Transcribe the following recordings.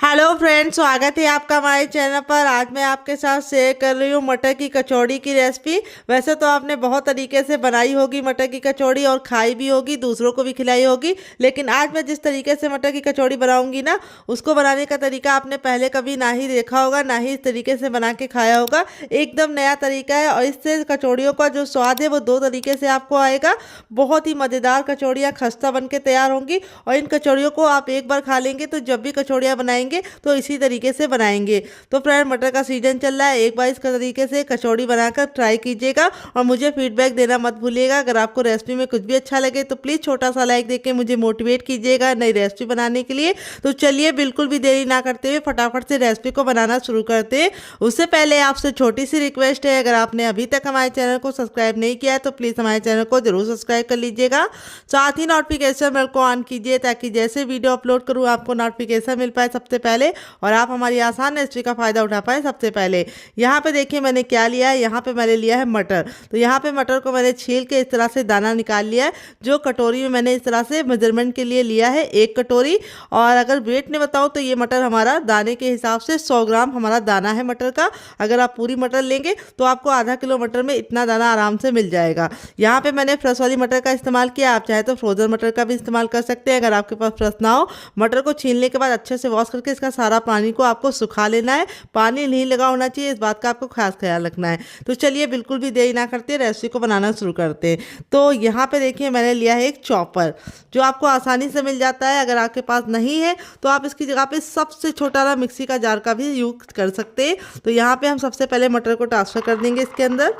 Hello friends, स्वागत है आपका हमारे चैनल पर। आज मैं आपके साथ शेयर कर रही हूँ मटर की कचौड़ी की रेसिपी। वैसे तो आपने बहुत तरीके से बनाई होगी मटर की कचौड़ी और खाई भी होगी, दूसरों को भी खिलाई होगी, लेकिन आज मैं जिस तरीके से मटर की कचौड़ी बनाऊंगी ना, उसको बनाने का तरीका आपने पहले कभी ना ही देखा होगा, ना ही इस तरीके से बना के खाया होगा। एकदम नया तरीका है और इससे कचौड़ियों का जो स्वाद है वो दो तरीके से आपको आएगा। बहुत ही मज़ेदार कचौड़ियाँ खस्ता बन के तैयार होंगी और इन कचौड़ियों को आप एक बार खा लेंगे तो जब भी कचौड़ियाँ बनाएंगे तो इसी तरीके से बनाएंगे। तो फ्रेंड, मटर का सीजन चल रहा है, एक बार इस तरीके से कचौड़ी बनाकर ट्राई कीजिएगा और मुझे फीडबैक देना मत भूलिएगा। अगर आपको रेसिपी में कुछ भी अच्छा लगे तो प्लीज़ छोटा सा लाइक देके मुझे मोटिवेट कीजिएगा नई रेसिपी बनाने के लिए। तो चलिए बिल्कुल भी देरी ना करते हुए फटाफट से रेसिपी को बनाना शुरू करते हैं। उससे पहले आपसे छोटी सी रिक्वेस्ट है, अगर आपने अभी तक हमारे चैनल को सब्सक्राइब नहीं किया है तो प्लीज़ हमारे चैनल को जरूर सब्सक्राइब कर लीजिएगा। साथ ही नोटिफिकेशन बेल को ऑन कीजिए ताकि जैसे वीडियो अपलोड करूँ आपको नोटिफिकेशन मिल पाए सबसे पहले और आप हमारी आसान रेसिपी का फ़ायदा उठा पाए सबसे पहले। यहाँ पे देखिए मैंने क्या लिया है। यहाँ पे मैंने लिया है मटर। तो यहाँ पे मटर को मैंने छील के इस तरह से दाना निकाल लिया है। जो कटोरी में मैंने इस तरह से मेजरमेंट के लिए लिया है 1 कटोरी, और अगर वेट में बताऊँ तो ये मटर हमारा दाने के हिसाब से 100 ग्राम हमारा दाना है मटर का। अगर आप पूरी मटर लेंगे तो आपको आधा किलो मटर में इतना दाना आराम से मिल जाएगा। यहाँ पे मैंने फ्रेश वाली मटर का इस्तेमाल किया, आप चाहे तो फ्रोजन मटर का भी इस्तेमाल कर सकते हैं अगर आपके पास फ्रेश ना हो। मटर को छीलने के बाद अच्छे से वॉश करके इसका सारा पानी को आपको सुखा लेना है। पानी नहीं लगा होना चाहिए, इस बात का आपको खास ख्याल रखना है। तो चलिए बिल्कुल भी देरी ना करते रेसिपी को बनाना शुरू करते हैं। तो यहाँ पे देखिए मैंने लिया है एक चॉपर, जो आपको आसानी से मिल जाता है। अगर आपके पास नहीं है तो आप इसकी जगह पे सबसे छोटा ना मिक्सी का जार का भी यूज कर सकते हैं। तो यहाँ पे हम सबसे पहले मटर को ट्रांसफर कर देंगे इसके अंदर,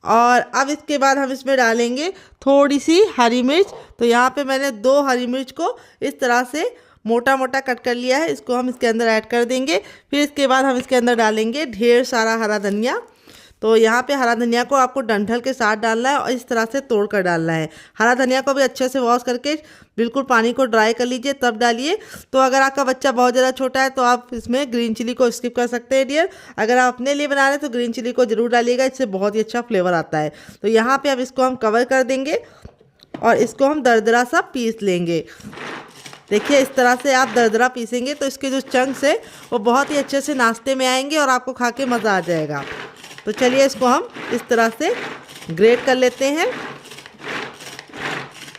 और अब इसके बाद हम इसमें डालेंगे थोड़ी सी हरी मिर्च। तो यहाँ पे मैंने 2 हरी मिर्च को इस तरह से मोटा मोटा कट कर लिया है, इसको हम इसके अंदर ऐड कर देंगे। फिर इसके बाद हम इसके अंदर डालेंगे ढेर सारा हरा धनिया। तो यहाँ पे हरा धनिया को आपको डंठल के साथ डालना है और इस तरह से तोड़ कर डालना है। हरा धनिया को भी अच्छे से वॉश करके बिल्कुल पानी को ड्राई कर लीजिए तब डालिए। तो अगर आपका बच्चा बहुत ज़्यादा छोटा है तो आप इसमें ग्रीन चिली को स्किप कर सकते हैं डियर। अगर आप अपने लिए बना रहे हैं तो ग्रीन चिली को जरूर डालिएगा, इससे बहुत ही अच्छा फ्लेवर आता है। तो यहाँ पे अब इसको हम कवर कर देंगे और इसको हम दरदरा सा पीस लेंगे। देखिए इस तरह से आप दरदरा पीसेंगे तो इसके जो चंक्स है वो बहुत ही अच्छे से नाश्ते में आएंगे और आपको खा के मज़ा आ जाएगा। तो चलिए इसको हम इस तरह से ग्रेट कर लेते हैं।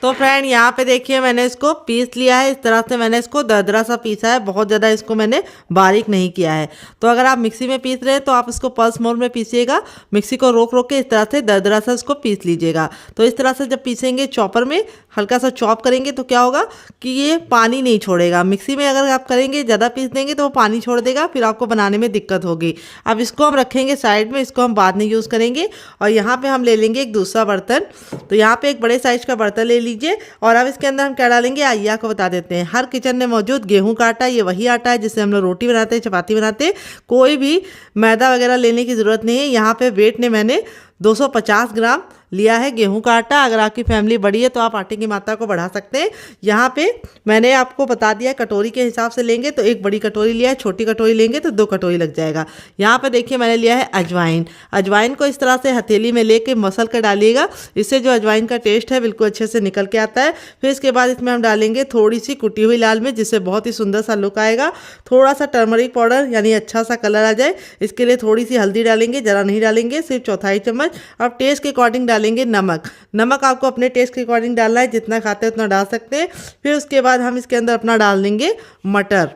तो फ्रेंड यहाँ पे देखिए मैंने इसको पीस लिया है, इस तरह से मैंने इसको दरदरा सा पीसा है, बहुत ज़्यादा इसको मैंने बारीक नहीं किया है। तो अगर आप मिक्सी में पीस रहे हैं तो आप इसको पल्स मोड में पीसिएगा, मिक्सी को रोक रोक के इस तरह से दरदरा सा इसको पीस लीजिएगा। तो इस तरह से जब पीसेंगे चॉपर में हल्का सा चॉप करेंगे तो क्या होगा कि ये पानी नहीं छोड़ेगा। मिक्सी में अगर आप करेंगे ज़्यादा पीस देंगे तो वो पानी छोड़ देगा, फिर आपको बनाने में दिक्कत होगी। अब इसको हम रखेंगे साइड में, इसको हम बाद में यूज़ करेंगे। और यहाँ पे हम ले लेंगे एक दूसरा बर्तन। तो यहाँ पे एक बड़े साइज का बर्तन ले लीजिए और अब इसके अंदर हम क्या डालेंगे आइए आपको बता देते हैं। हर किचन में मौजूद गेहूं का आटा, ये वही आटा है जिससे हम लोग रोटी बनाते हैं, चपाती बनाते हैं। कोई भी मैदा वगैरह लेने की ज़रूरत नहीं है। यहाँ पे वेट ने मैंने 250 ग्राम लिया है गेहूं का आटा। अगर आपकी फैमिली बड़ी है तो आप आटे की मात्रा को बढ़ा सकते हैं। यहाँ पे मैंने आपको बता दिया कटोरी के हिसाब से लेंगे तो 1 बड़ी कटोरी लिया है, छोटी कटोरी लेंगे तो 2 कटोरी लग जाएगा। यहाँ पे देखिए मैंने लिया है अजवाइन। अजवाइन को इस तरह से हथेली में लेके मसल कर डालिएगा, इससे जो अजवाइन का टेस्ट है बिल्कुल अच्छे से निकल के आता है। फिर इसके बाद इसमें हम डालेंगे थोड़ी सी कुटी हुई लाल मिर्च, जिससे बहुत ही सुंदर सा लुक आएगा। थोड़ा सा टर्मरिक पाउडर यानी अच्छा सा कलर आ जाए, इसके लिए थोड़ी सी हल्दी डालेंगे, ज़रा नहीं डालेंगे, सिर्फ 1/4 चम्मच। अब टेस्ट के अकॉर्डिंग डालेंगे नमक। नमक आपको अपने टेस्ट के अकॉर्डिंग डालना है, जितना खाते हैं उतना डाल सकते हैं। फिर उसके बाद हम इसके अंदर अपना डाल देंगे मटर।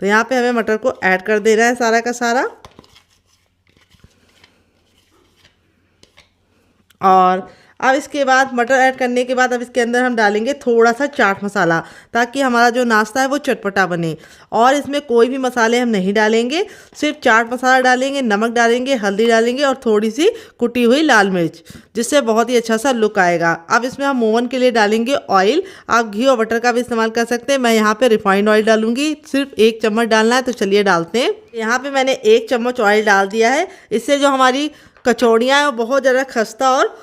तो यहाँ पे हमें मटर को ऐड कर देना है सारा का सारा, और अब इसके बाद मटर ऐड करने के बाद अब इसके अंदर हम डालेंगे थोड़ा सा चाट मसाला, ताकि हमारा जो नाश्ता है वो चटपटा बने। और इसमें कोई भी मसाले हम नहीं डालेंगे, सिर्फ चाट मसाला डालेंगे, नमक डालेंगे, हल्दी डालेंगे और थोड़ी सी कुटी हुई लाल मिर्च, जिससे बहुत ही अच्छा सा लुक आएगा। अब इसमें हम ओवन के लिए डालेंगे ऑयल। आप घी और बटर का भी इस्तेमाल कर सकते हैं। मैं यहाँ पे रिफाइंड ऑयल डालूंगी, सिर्फ 1 चम्मच डालना है। तो चलिए डालते हैं। यहाँ पे मैंने 1 चम्मच ऑयल डाल दिया है। इससे जो हमारी कचौड़ियाँ हैं वो बहुत ज़्यादा खस्ता और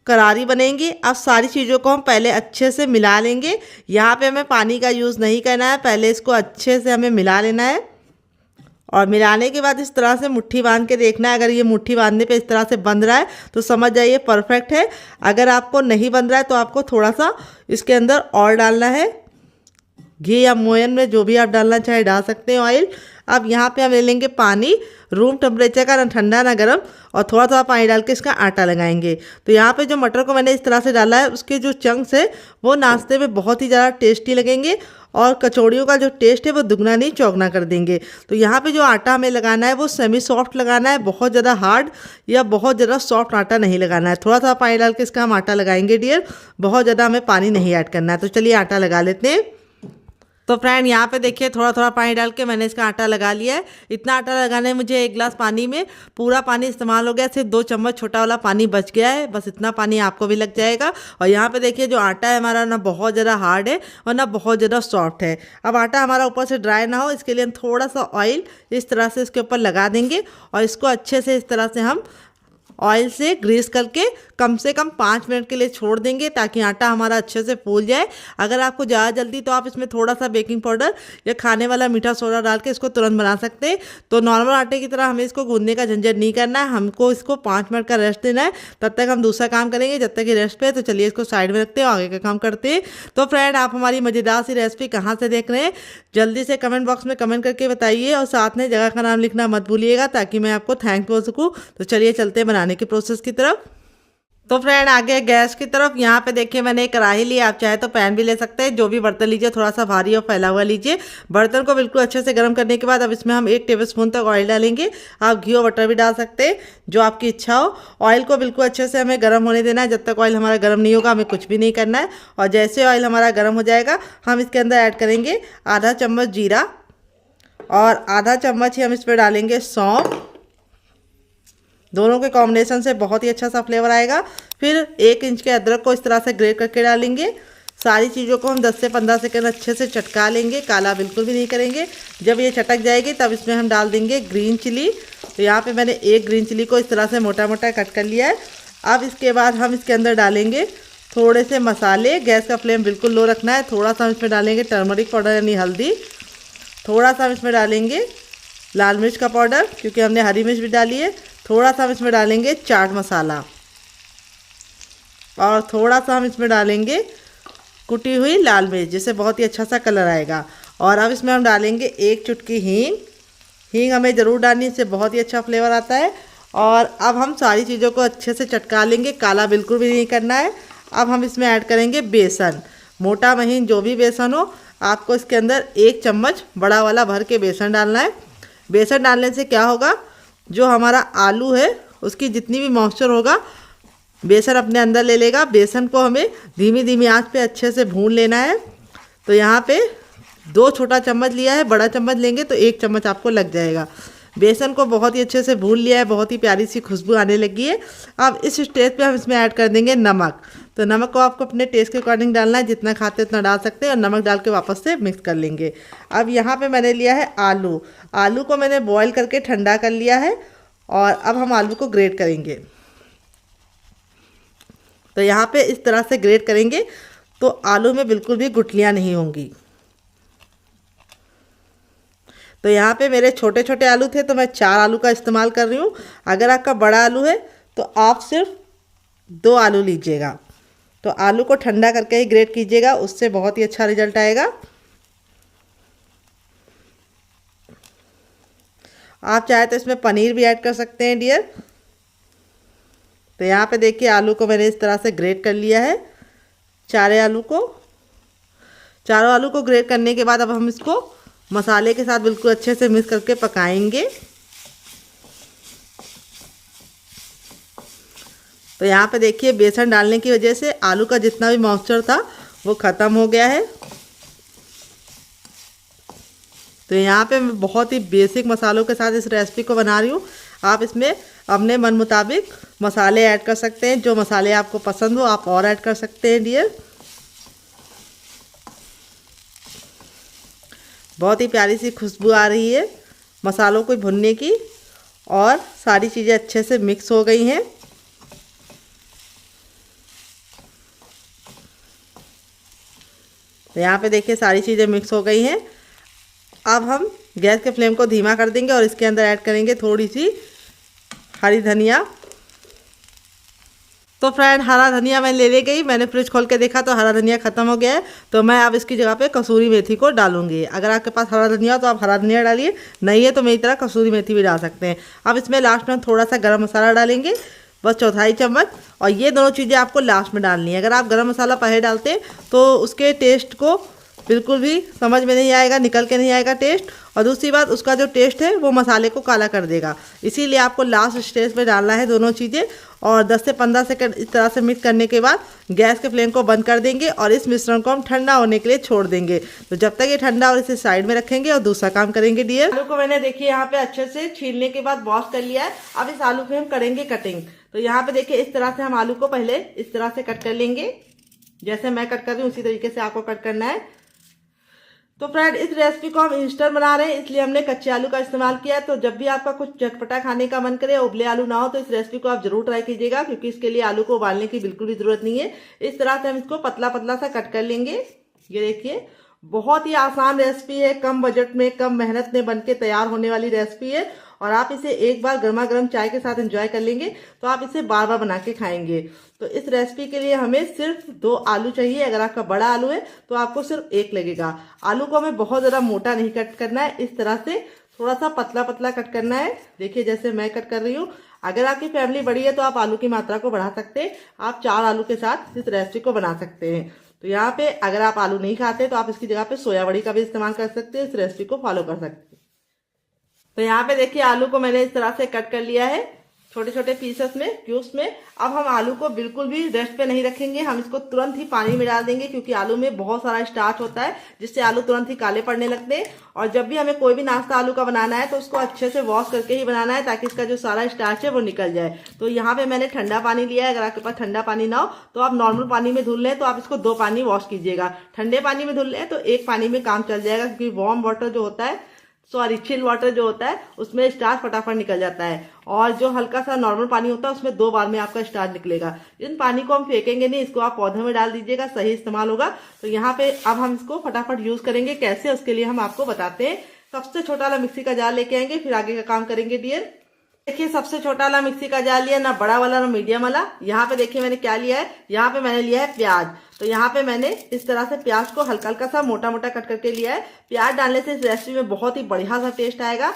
करारी बनेंगी। अब सारी चीज़ों को हम पहले अच्छे से मिला लेंगे। यहाँ पे हमें पानी का यूज़ नहीं करना है, पहले इसको अच्छे से हमें मिला लेना है। और मिलाने के बाद इस तरह से मुट्ठी बांध के देखना है। अगर ये मुट्ठी बांधने पे इस तरह से बंध रहा है तो समझ जाइए परफेक्ट है। अगर आपको नहीं बंध रहा है तो आपको थोड़ा सा इसके अंदर और डालना है। घी या मोयन में जो भी आप डालना चाहे डाल सकते हैं ऑयल। अब यहाँ पे हम ले लेंगे पानी, रूम टेम्परेचर का, ना ठंडा ना गर्म, और थोड़ा थोड़ा पानी डाल के इसका आटा लगाएंगे। तो यहाँ पे जो मटर को मैंने इस तरह से डाला है, उसके जो चंक्स है वो नाश्ते में बहुत ही ज़्यादा टेस्टी लगेंगे और कचौड़ियों का जो टेस्ट है वो दुगना नहीं चौगना कर देंगे। तो यहाँ पे जो आटा हमें लगाना है वो सेमी सॉफ्ट लगाना है, बहुत ज़्यादा हार्ड या बहुत ज़्यादा सॉफ्ट आटा नहीं लगाना है। थोड़ा सा पानी डाल के इसका हम आटा लगाएंगे डियर, बहुत ज़्यादा हमें पानी नहीं ऐड करना है। तो चलिए आटा लगा लेते हैं। तो फ्रेंड यहाँ पे देखिए थोड़ा थोड़ा पानी डाल के मैंने इसका आटा लगा लिया है। इतना आटा लगाने में मुझे 1 गिलास पानी में पूरा पानी इस्तेमाल हो गया, सिर्फ 2 चम्मच छोटा वाला पानी बच गया है, बस इतना पानी आपको भी लग जाएगा। और यहाँ पे देखिए जो आटा है हमारा ना बहुत ज़्यादा हार्ड है और ना बहुत ज़्यादा सॉफ्ट है। अब आटा हमारा ऊपर से ड्राई ना हो इसके लिए हम थोड़ा सा ऑयल इस तरह से इसके ऊपर लगा देंगे और इसको अच्छे से इस तरह से हम ऑयल से ग्रीस करके कम से कम 5 मिनट के लिए छोड़ देंगे ताकि आटा हमारा अच्छे से फूल जाए। अगर आपको ज़्यादा जल्दी तो आप इसमें थोड़ा सा बेकिंग पाउडर या खाने वाला मीठा सोडा डाल के इसको तुरंत बना सकते हैं। तो नॉर्मल आटे की तरह हमें इसको गूंदने का झंझट नहीं करना है, हमको इसको 5 मिनट का रेस्ट देना है। तब तक हम दूसरा काम करेंगे जब तक ये रेस्ट पे। तो चलिए इसको साइड में रखते हैं, आगे का काम करते हैं। तो फ्रेंड आप हमारी मज़ेदार सी रेसिपी कहाँ से देख रहे हैं जल्दी से कमेंट बॉक्स में कमेंट करके बताइए और साथ में जगह का नाम लिखना मत भूलिएगा ताकि मैं आपको थैंक बोल सकूँ। तो चलिए चलते हैं बनाने के प्रोसेस की तरफ। तो फ्रेंड आगे गैस की तरफ यहाँ पे देखिए मैंने एक कढ़ाई ली, आप चाहे तो पैन भी ले सकते हैं। जो भी बर्तन लीजिए थोड़ा सा भारी और फैला हुआ लीजिए। बर्तन को बिल्कुल अच्छे से गर्म करने के बाद अब इसमें हम 1 टेबलस्पून तक ऑयल डालेंगे। आप घी और बटर भी डाल सकते हैं जो आपकी इच्छा हो। ऑयल को बिल्कुल अच्छे से हमें गर्म होने देना है, जब तक ऑयल हमारा गर्म नहीं होगा हमें कुछ भी नहीं करना है। और जैसे ऑयल हमारा गर्म हो जाएगा हम इसके अंदर ऐड करेंगे आधा चम्मच जीरा और आधा चम्मच ही हम इस पर डालेंगे सौंफ। दोनों के कॉम्बिनेशन से बहुत ही अच्छा सा फ्लेवर आएगा। फिर 1 इंच के अदरक को इस तरह से ग्रेट करके डालेंगे। सारी चीज़ों को हम 10 से 15 सेकंड अच्छे से चटका लेंगे, काला बिल्कुल भी नहीं करेंगे। जब ये चटक जाएगी तब इसमें हम डाल देंगे ग्रीन चिली। तो यहाँ पे मैंने 1 ग्रीन चिली को इस तरह से मोटा मोटा कट कर लिया है। अब इसके बाद हम इसके अंदर डालेंगे थोड़े से मसाले। गैस का फ्लेम बिल्कुल लो रखना है। थोड़ा सा हम इसमें डालेंगे टर्मरिक पाउडर यानी हल्दी। थोड़ा सा हम इसमें डालेंगे लाल मिर्च का पाउडर क्योंकि हमने हरी मिर्च भी डाली है। थोड़ा सा हम इसमें डालेंगे चाट मसाला और थोड़ा सा हम इसमें डालेंगे कुटी हुई लाल मिर्च, जिससे बहुत ही अच्छा सा कलर आएगा। और अब इसमें हम डालेंगे 1 चुटकी हींग। हींग हमें ज़रूर डालनी, इससे बहुत ही अच्छा फ्लेवर आता है। और अब हम सारी चीज़ों को अच्छे से चटका लेंगे, काला बिल्कुल भी नहीं करना है। अब हम इसमें ऐड करेंगे बेसन, मोटा महीन जो भी बेसन हो। आपको इसके अंदर 1 चम्मच बड़ा वाला भर के बेसन डालना है। बेसन डालने से क्या होगा, जो हमारा आलू है उसकी जितनी भी मॉइस्चर होगा बेसन अपने अंदर ले लेगा। बेसन को हमें धीमी धीमी आंच पे अच्छे से भून लेना है। तो यहाँ पे 2 छोटा चम्मच लिया है, बड़ा चम्मच लेंगे तो 1 चम्मच आपको लग जाएगा। बेसन को बहुत ही अच्छे से भून लिया है, बहुत ही प्यारी सी खुशबू आने लगी है। अब इस स्टेज पे हम इसमें ऐड कर देंगे नमक। तो नमक को आपको अपने टेस्ट के अकॉर्डिंग डालना है, जितना खाते उतना डाल सकते हैं। और नमक डाल के वापस से मिक्स कर लेंगे। अब यहाँ पे मैंने लिया है आलू। आलू को मैंने बॉईल करके ठंडा कर लिया है और अब हम आलू को ग्रेट करेंगे। तो यहाँ पे इस तरह से ग्रेट करेंगे तो आलू में बिल्कुल भी गुठलियाँ नहीं होंगी। तो यहाँ पे मेरे छोटे छोटे आलू थे तो मैं 4 आलू का इस्तेमाल कर रही हूँ। अगर आपका बड़ा आलू है तो आप सिर्फ 2 आलू लीजिएगा। तो आलू को ठंडा करके ही ग्रेट कीजिएगा, उससे बहुत ही अच्छा रिजल्ट आएगा। आप चाहे तो इसमें पनीर भी ऐड कर सकते हैं डियर। तो यहाँ पे देखिए आलू को मैंने इस तरह से ग्रेट कर लिया है, चारों आलू को ग्रेट करने के बाद अब हम इसको मसाले के साथ बिल्कुल अच्छे से मिक्स करके पकाएंगे। तो यहाँ पे देखिए बेसन डालने की वजह से आलू का जितना भी मॉइस्चर था वो ख़त्म हो गया है। तो यहाँ पे मैं बहुत ही बेसिक मसालों के साथ इस रेसिपी को बना रही हूँ। आप इसमें अपने मन मुताबिक मसाले ऐड कर सकते हैं, जो मसाले आपको पसंद हो आप और ऐड कर सकते हैं डियर। बहुत ही प्यारी सी खुशबू आ रही है मसालों को भुनने की और सारी चीज़ें अच्छे से मिक्स हो गई हैं। तो यहाँ पे देखिए सारी चीज़ें मिक्स हो गई हैं। अब हम गैस के फ्लेम को धीमा कर देंगे और इसके अंदर ऐड करेंगे थोड़ी सी हरी धनिया तो फ्रेंड हरा धनिया मैं ले गई, मैंने फ्रिज खोल के देखा तो हरा धनिया खत्म हो गया है। तो मैं अब इसकी जगह पे कसूरी मेथी को डालूंगी। अगर आपके पास हरा धनिया हो तो आप हरा धनिया डालिए, नहीं है तो मेरी तरह कसूरी मेथी भी डाल सकते हैं। अब इसमें लास्ट में थोड़ा सा गरम मसाला डालेंगे, बस चौथाई चम्मच। और ये दोनों चीज़ें आपको लास्ट में डालनी है। अगर आप गरम मसाला पहले डालते हैं तो उसके टेस्ट को बिल्कुल भी समझ में नहीं आएगा, निकल के नहीं आएगा टेस्ट। और दूसरी बात, उसका जो टेस्ट है वो मसाले को काला कर देगा। इसीलिए आपको लास्ट स्टेज पे डालना है दोनों चीज़ें। और 10 से 15 सेकंड इस तरह से मिक्स करने के बाद गैस के फ्लेम को बंद कर देंगे और इस मिश्रण को हम ठंडा होने के लिए छोड़ देंगे। तो जब तक ये ठंडा और इसे साइड में रखेंगे और दूसरा काम करेंगे डियर। आलू को मैंने देखिए यहाँ पे अच्छे से छीलने के बाद वॉश कर लिया है। अब इस आलू पे हम करेंगे कटिंग। तो यहाँ पे देखिए इस तरह से हम आलू को पहले इस तरह से कट कर लेंगे। जैसे मैं कट कर रही हूँ उसी तरीके से आपको कट करना है। तो फ्रेंड इस रेसिपी को हम इंस्टेंट बना रहे हैं, इसलिए हमने कच्चे आलू का इस्तेमाल किया है। तो जब भी आपका कुछ चटपटा खाने का मन करे, उबले आलू ना हो, तो इस रेसिपी को आप जरूर ट्राई कीजिएगा, क्योंकि इसके लिए आलू को उबालने की बिल्कुल भी जरूरत नहीं है। इस तरह से हम इसको पतला पतला सा कट कर लेंगे। ये देखिए बहुत ही आसान रेसिपी है, कम बजट में कम मेहनत में बनके तैयार होने वाली रेसिपी है। और आप इसे एक बार गर्मा गर्म चाय के साथ एंजॉय कर लेंगे तो आप इसे बार बार बना के खाएंगे। तो इस रेसिपी के लिए हमें सिर्फ 2 आलू चाहिए। अगर आपका बड़ा आलू है तो आपको सिर्फ 1 लगेगा। आलू को हमें बहुत ज़्यादा मोटा नहीं कट करना है, इस तरह से थोड़ा सा पतला पतला कट करना है। देखिए जैसे मैं कट कर रही हूँ। अगर आपकी फैमिली बड़ी है तो आप आलू की मात्रा को बढ़ा सकते हैं। आप 4 आलू के साथ इस रेसिपी को बना सकते हैं। तो यहाँ पे अगर आप आलू नहीं खाते तो आप इसकी जगह पे सोया बड़ी का भी इस्तेमाल कर सकते हैं, इस रेसिपी को फॉलो कर सकते हैं। तो यहाँ पे देखिए आलू को मैंने इस तरह से कट कर लिया है छोटे छोटे पीसेस में, क्यूब्स में। अब हम आलू को बिल्कुल भी रेस्ट पे नहीं रखेंगे, हम इसको तुरंत ही पानी में डाल देंगे, क्योंकि आलू में बहुत सारा स्टार्च होता है जिससे आलू तुरंत ही काले पड़ने लगते हैं। और जब भी हमें कोई भी नाश्ता आलू का बनाना है तो उसको अच्छे से वॉश करके ही बनाना है, ताकि इसका जो सारा स्टार्च है वो निकल जाए। तो यहाँ पे मैंने ठंडा पानी लिया है। अगर आपके पास ठंडा पानी ना हो तो आप नॉर्मल पानी में धुल लें, तो आप इसको 2 पानी वॉश कीजिएगा। ठंडे पानी में धुल लें तो 1 पानी में काम चल जाएगा, क्योंकि वार्म वाटर जो होता है, चिल वाटर जो होता है उसमें स्टार्च फटाफट निकल जाता है। और जो हल्का सा नॉर्मल पानी होता है उसमें 2 बार में आपका स्टार्च निकलेगा। इन पानी को हम फेंकेंगे नहीं, इसको आप पौधे में डाल दीजिएगा, सही इस्तेमाल होगा। तो यहाँ पे अब हम इसको फटाफट यूज करेंगे। कैसे, उसके लिए हम आपको बताते हैं। सबसे छोटा वाला मिक्सी का जार लेके आएंगे, फिर आगे का काम करेंगे डियर। देखिए सबसे छोटा वाला मिक्सी का जार लिया, ना बड़ा वाला ना मीडियम वाला। यहाँ पे देखिए मैंने क्या लिया है, यहाँ पे मैंने लिया है प्याज। तो यहाँ पे मैंने इस तरह से प्याज को हल्का हल्का सा मोटा मोटा कट करके लिया है। प्याज डालने से इस रेसिपी में बहुत ही बढ़िया सा टेस्ट आएगा।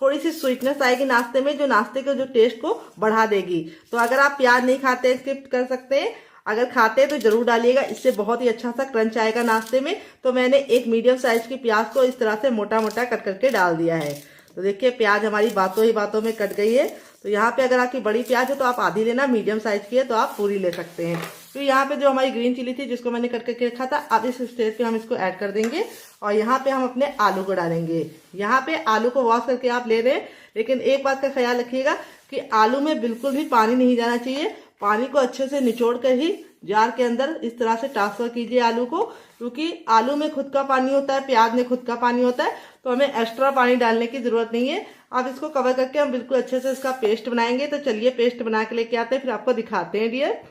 थोड़ी सी स्वीटनेस आएगी नाश्ते में, जो नाश्ते के जो टेस्ट को बढ़ा देगी। तो अगर आप प्याज नहीं खाते स्किप कर सकते हैं, अगर खाते हैं तो जरूर डालिएगा, इससे बहुत ही अच्छा सा क्रंच आएगा नाश्ते में। तो मैंने एक मीडियम साइज की प्याज को इस तरह से मोटा मोटा कट करके डाल दिया है। तो देखिए प्याज हमारी बातों ही बातों में कट गई है। तो यहाँ पे अगर आपकी बड़ी प्याज है तो आप आधी लेना, मीडियम साइज की है तो आप पूरी ले सकते हैं। तो यहाँ पे जो हमारी ग्रीन चिली थी जिसको मैंने कट करके रखा था, अब इस स्टेज पे हम इसको ऐड कर देंगे। और यहाँ पे हम अपने आलू को डालेंगे। यहाँ पे आलू को वॉश करके आप ले रहे हैं, लेकिन एक बात का ख्याल रखिएगा कि आलू में बिल्कुल भी पानी नहीं जाना चाहिए। पानी को अच्छे से निचोड़ कर ही जार के अंदर इस तरह से ट्रांसफर कीजिए आलू को, क्योंकि आलू में खुद का पानी होता है, प्याज में खुद का पानी होता है। तो हमें एक्स्ट्रा पानी डालने की जरूरत नहीं है। अब इसको कवर करके हम बिल्कुल अच्छे से इसका पेस्ट बनाएंगे। तो चलिए पेस्ट बना के लेके आते हैं, फिर आपको दिखाते हैं डियर।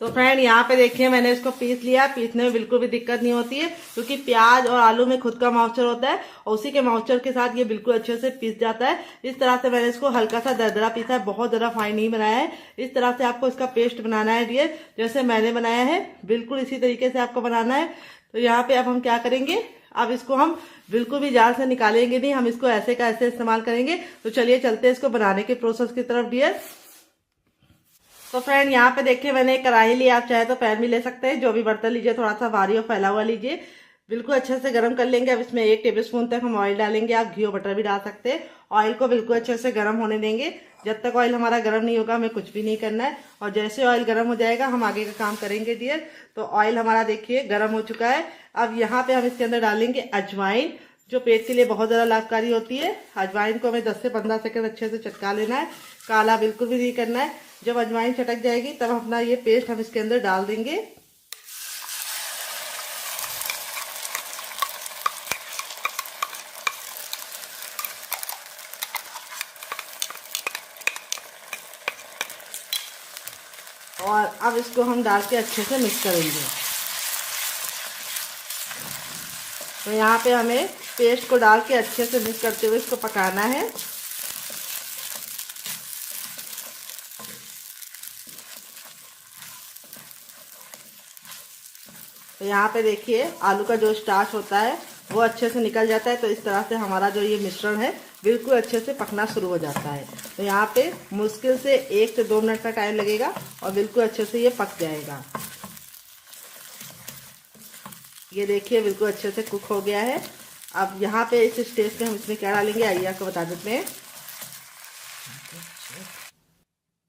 तो फ्रेंड यहाँ पे देखिए मैंने इसको पीस लिया। पीसने में बिल्कुल भी दिक्कत नहीं होती है, क्योंकि प्याज और आलू में खुद का मॉइस्चर होता है और उसी के मॉइस्चर के साथ ये बिल्कुल अच्छे से पीस जाता है। इस तरह से मैंने इसको हल्का सा दरदरा पीसा है, बहुत ज्यादा फाइन नहीं बनाया है। इस तरह से आपको इसका पेस्ट बनाना है डियर, जैसे मैंने बनाया है बिल्कुल इसी तरीके से आपको बनाना है। तो यहाँ पे अब हम क्या करेंगे, अब इसको हम बिल्कुल भी जार से निकालेंगे नहीं, हम इसको ऐसे का ऐसे इस्तेमाल करेंगे। तो चलिए चलते हैं इसको बनाने के प्रोसेस की तरफ डियर। तो फ्रेंड यहाँ पे देखिए मैंने एक कढ़ाई ली, आप चाहे तो पैन भी ले सकते हैं, जो भी बर्तन लीजिए थोड़ा सा भारी और फैला हुआ लीजिए। बिल्कुल अच्छे से गर्म कर लेंगे। अब इसमें 1 टेबलस्पून तक हम ऑयल डालेंगे, आप घी और बटर भी डाल सकते हैं। ऑयल को बिल्कुल अच्छे से गर्म होने देंगे। जब तक ऑयल हमारा गर्म नहीं होगा हमें कुछ भी नहीं करना है। और जैसे ऑयल गर्म हो जाएगा हम आगे का काम करेंगे डियर। तो ऑयल हमारा देखिए गर्म हो चुका है। अब यहाँ पे हम इसके अंदर डालेंगे अजवाइन, जो पेट के लिए बहुत ज़्यादा लाभकारी होती है। अजवाइन को हमें 10 से 15 सेकंड अच्छे से चटका लेना है, काला बिल्कुल भी नहीं करना है। जब अजवाइन चटक जाएगी तब अपना ये पेस्ट हम इसके अंदर डाल देंगे। और अब इसको हम डाल के अच्छे से मिक्स करेंगे। तो यहाँ पे हमें पेस्ट को डाल के अच्छे से मिक्स करते हुए इसको पकाना है। तो यहाँ पे देखिए आलू का जो स्टार्च होता है वो अच्छे से निकल जाता है। तो इस तरह से हमारा जो ये मिश्रण है बिल्कुल अच्छे से पकना शुरू हो जाता है। तो यहाँ पे मुश्किल से 1 से 2 मिनट का टाइम लगेगा और बिल्कुल अच्छे से ये पक जाएगा। ये देखिए बिल्कुल अच्छे से कुक हो गया है। अब यहाँ पे इस स्टेज पे हम इसमें क्या डालेंगे आइए आपको बता देते हैं।